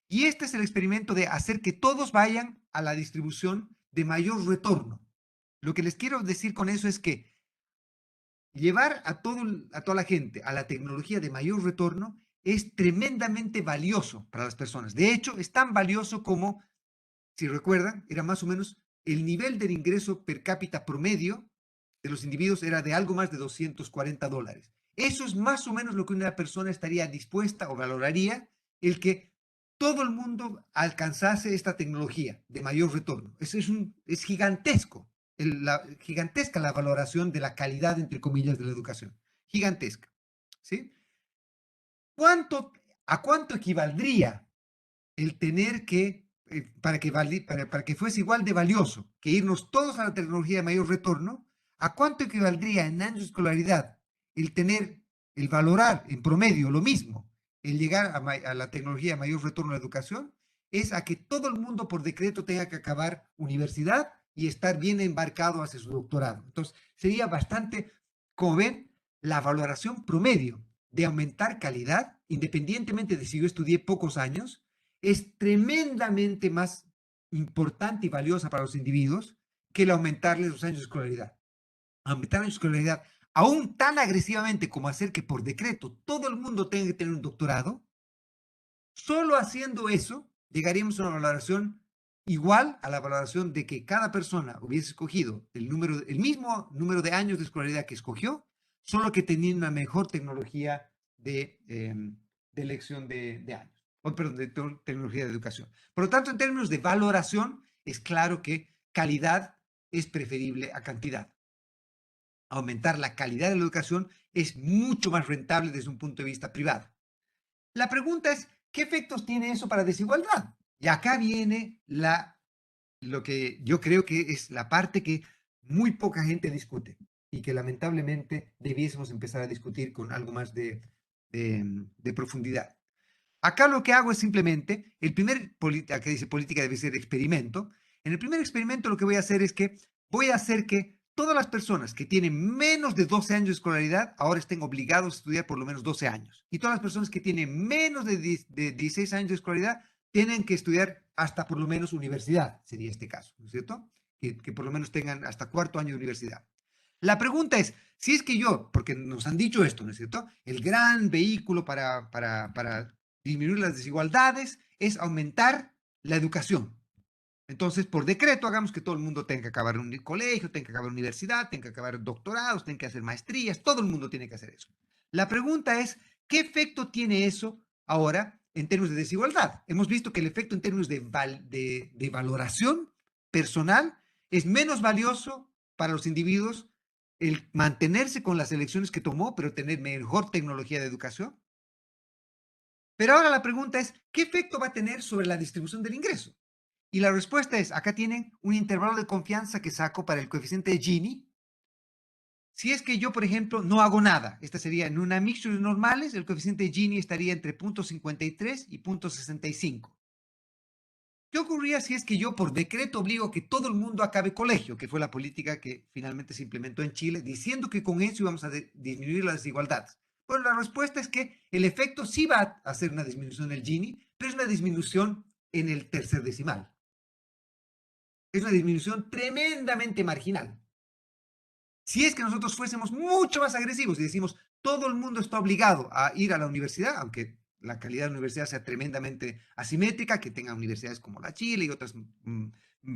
Y este es el experimento de hacer que todos vayan a la distribución de mayor retorno. Lo que les quiero decir con eso es que llevar a toda la gente a la tecnología de mayor retorno es tremendamente valioso para las personas. De hecho, es tan valioso como, si recuerdan, era más o menos el nivel del ingreso per cápita promedio de los individuos era de algo más de $240. Eso es más o menos lo que una persona estaría dispuesta o valoraría el que todo el mundo alcanzase esta tecnología de mayor retorno. Es gigantesco, gigantesca la valoración de la calidad, entre comillas, de la educación. Gigantesca. ¿Sí? ¿A cuánto equivaldría el tener que, para que fuese igual de valioso que irnos todos a la tecnología de mayor retorno, a cuánto equivaldría en años de escolaridad el tener, el valorar en promedio lo mismo, el llegar a la tecnología de mayor retorno a la educación, es a que todo el mundo por decreto tenga que acabar universidad y estar bien embarcado hacia su doctorado. Entonces, sería bastante, como ven, la valoración promedio de aumentar calidad, independientemente de si yo estudié pocos años, es tremendamente más importante y valiosa para los individuos que el aumentarles los años de escolaridad. Aumentar años de escolaridad aún tan agresivamente como hacer que por decreto todo el mundo tenga que tener un doctorado, solo haciendo eso llegaríamos a una valoración igual a la valoración de que cada persona hubiese escogido el mismo número de años de escolaridad que escogió, solo que tenía una mejor tecnología de elección de años, o perdón, de tecnología de educación. Por lo tanto, en términos de valoración, es claro que calidad es preferible a cantidad. Aumentar la calidad de la educación es mucho más rentable desde un punto de vista privado. La pregunta es, ¿qué efectos tiene eso para desigualdad? Y acá viene lo que yo creo que es la parte que muy poca gente discute y que lamentablemente debiésemos empezar a discutir con algo más de profundidad. Acá lo que hago es simplemente, acá dice política debe ser experimento. En el primer experimento lo que voy a hacer es que voy a hacer que todas las personas que tienen menos de 12 años de escolaridad ahora estén obligados a estudiar por lo menos 12 años. Y todas las personas que tienen menos de 16 años de escolaridad tienen que estudiar hasta por lo menos universidad, sería este caso, ¿no es cierto? Que por lo menos tengan hasta cuarto año de universidad. La pregunta es, si es que yo, porque nos han dicho esto, ¿no es cierto? El gran vehículo para disminuir las desigualdades es aumentar la educación. Entonces, por decreto, hagamos que todo el mundo tenga que acabar un colegio, tenga que acabar universidad, tenga que acabar doctorados, tenga que hacer maestrías, todo el mundo tiene que hacer eso. La pregunta es, ¿qué efecto tiene eso ahora en términos de desigualdad? Hemos visto que el efecto en términos de valoración personal es menos valioso para los individuos el mantenerse con las elecciones que tomó, pero tener mejor tecnología de educación. Pero ahora la pregunta es, ¿qué efecto va a tener sobre la distribución del ingreso? Y la respuesta es, acá tienen un intervalo de confianza que saco para el coeficiente de Gini. Si es que yo, por ejemplo, no hago nada, esta sería en una mixture normales, el coeficiente de Gini estaría entre 0.53 y 0.65. ¿Qué ocurría si es que yo por decreto obligo a que todo el mundo acabe colegio, que fue la política que finalmente se implementó en Chile, diciendo que con eso íbamos a disminuir las desigualdades? Bueno, la respuesta es que el efecto sí va a hacer una disminución del Gini, pero es una disminución en el tercer decimal. Es una disminución tremendamente marginal. Si es que nosotros fuésemos mucho más agresivos y decimos, todo el mundo está obligado a ir a la universidad, aunque la calidad de la universidad sea tremendamente asimétrica, que tengan universidades como la Chile y otras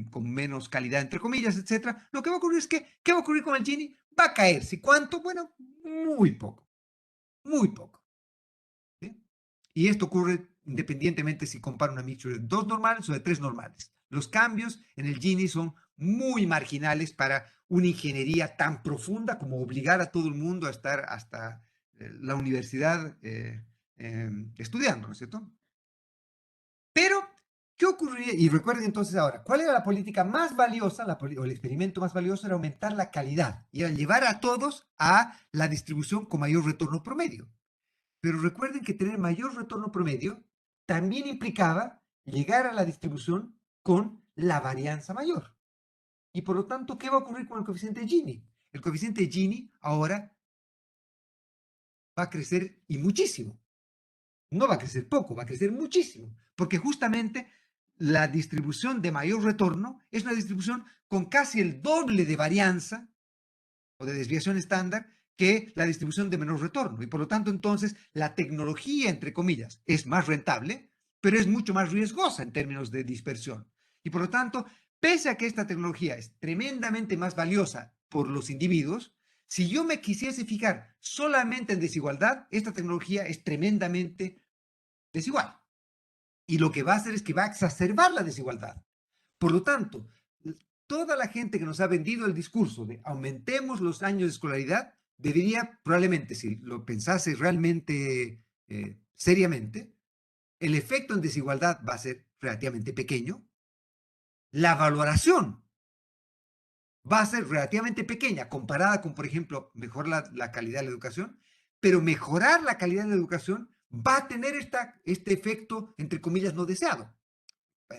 con menos calidad, entre comillas, etcétera, lo que va a ocurrir es que, ¿qué va a ocurrir con el Gini? Va a caer. ¿Si cuánto? Bueno, muy poco, muy poco. ¿Sí? Y esto ocurre independientemente si compara una mixture de dos normales o de tres normales. Los cambios en el Gini son muy marginales para una ingeniería tan profunda como obligar a todo el mundo a estar hasta la universidad estudiando, ¿no es cierto? Pero, ¿qué ocurriría? Y recuerden entonces ahora, ¿cuál era la política más valiosa, o el experimento más valioso? Era aumentar la calidad y era llevar a todos a la distribución con mayor retorno promedio. Pero recuerden que tener mayor retorno promedio también implicaba llegar a la distribución con la varianza mayor. Y por lo tanto, ¿qué va a ocurrir con el coeficiente de Gini? El coeficiente de Gini ahora va a crecer y muchísimo. No va a crecer poco, va a crecer muchísimo. Porque justamente la distribución de mayor retorno es una distribución con casi el doble de varianza o de desviación estándar que la distribución de menor retorno. Y por lo tanto, entonces, la tecnología, entre comillas, es más rentable, pero es mucho más riesgosa en términos de dispersión. Y por lo tanto, pese a que esta tecnología es tremendamente más valiosa por los individuos, si yo me quisiese fijar solamente en desigualdad, esta tecnología es tremendamente desigual. Y lo que va a hacer es que va a exacerbar la desigualdad. Por lo tanto, toda la gente que nos ha vendido el discurso de aumentemos los años de escolaridad, debería probablemente, si lo pensase realmente seriamente, el efecto en desigualdad va a ser relativamente pequeño, la valoración va a ser relativamente pequeña comparada con, por ejemplo, mejorar la calidad de la educación, pero mejorar la calidad de la educación va a tener este efecto, entre comillas, no deseado.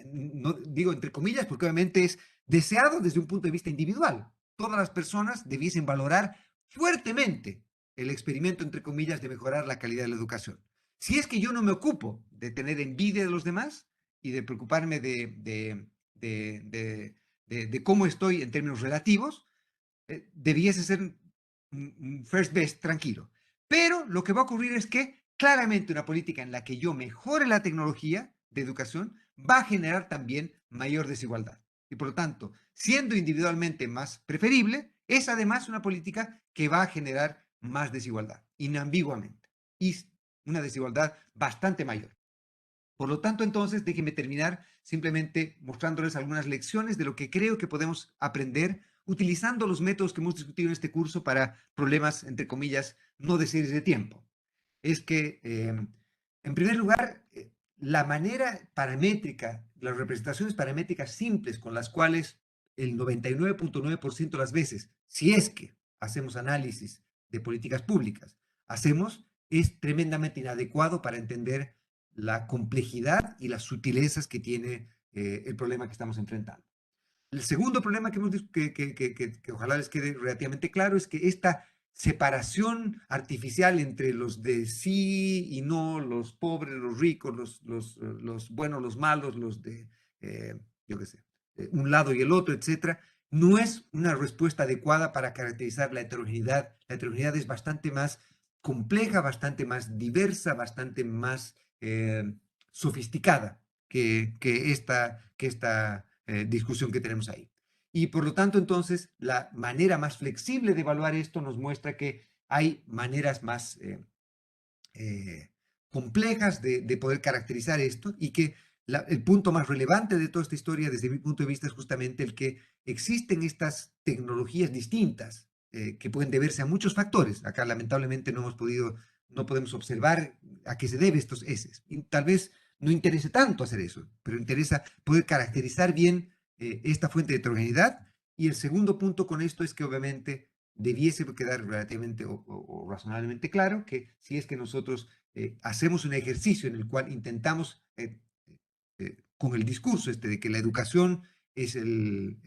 No digo entre comillas porque obviamente es deseado desde un punto de vista individual. Todas las personas debiesen valorar fuertemente el experimento, entre comillas, de mejorar la calidad de la educación. Si es que yo no me ocupo de tener envidia de los demás y de preocuparme de cómo estoy en términos relativos, debiese ser un first best tranquilo. Pero lo que va a ocurrir es que claramente una política en la que yo mejore la tecnología de educación va a generar también mayor desigualdad. Y por lo tanto, siendo individualmente más preferible, es además una política que va a generar más desigualdad, inambiguamente. Y una desigualdad bastante mayor. Por lo tanto, entonces, déjenme terminar simplemente mostrándoles algunas lecciones de lo que creo que podemos aprender utilizando los métodos que hemos discutido en este curso para problemas, entre comillas, no de series de tiempo. Es que, en primer lugar, la manera paramétrica, las representaciones paramétricas simples con las cuales el 99.9% de las veces, si es que hacemos análisis de políticas públicas, hacemos, es tremendamente inadecuado para entender la complejidad y las sutilezas que tiene el problema que estamos enfrentando. El segundo problema que ojalá les quede relativamente claro es que esta separación artificial entre los de sí y no, los pobres, los ricos, los buenos, los malos, los de, yo qué sé, un lado y el otro, etcétera, no es una respuesta adecuada para caracterizar la heterogeneidad. La heterogeneidad es bastante más compleja, bastante más diversa, bastante más sofisticada que esta discusión que tenemos ahí. Y por lo tanto, entonces, la manera más flexible de evaluar esto nos muestra que hay maneras más complejas de poder caracterizar esto y que el punto más relevante de toda esta historia, desde mi punto de vista, es justamente el que existen estas tecnologías distintas que pueden deberse a muchos factores. Acá, lamentablemente, no podemos observar a qué se debe estos S. Y tal vez no interese tanto hacer eso, pero interesa poder caracterizar bien esta fuente de heterogeneidad. Y el segundo punto con esto es que obviamente debiese quedar relativamente o razonablemente claro que si es que nosotros hacemos un ejercicio en el cual intentamos, con el discurso este de que la educación es el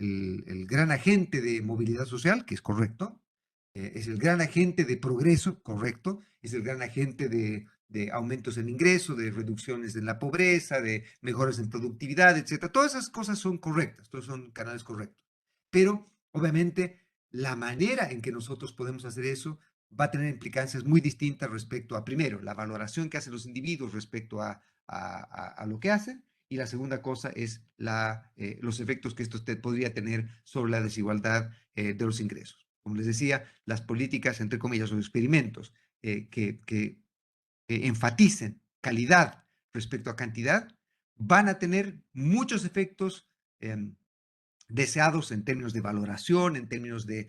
gran agente de movilidad social, que es correcto, es el gran agente de progreso, correcto, es el gran agente de aumentos en ingreso, de reducciones en la pobreza, de mejoras en productividad, etcétera. Todas esas cosas son correctas, todos son canales correctos. Pero, obviamente, la manera en que nosotros podemos hacer eso va a tener implicancias muy distintas respecto a, primero, la valoración que hacen los individuos respecto a lo que hacen, y la segunda cosa es los efectos que esto podría tener sobre la desigualdad de los ingresos. Como les decía, las políticas, entre comillas, los experimentos que enfaticen calidad respecto a cantidad, van a tener muchos efectos deseados en términos de valoración, en términos de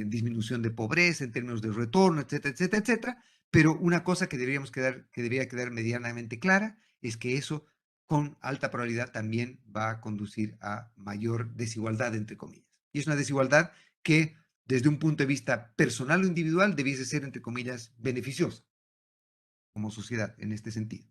disminución de pobreza, en términos de retorno, etcétera, etcétera, etcétera. Pero una cosa que debería quedar medianamente clara es que eso con alta probabilidad también va a conducir a mayor desigualdad, entre comillas. Y es una desigualdad que desde un punto de vista personal o individual debiese ser, entre comillas, beneficiosa como sociedad en este sentido.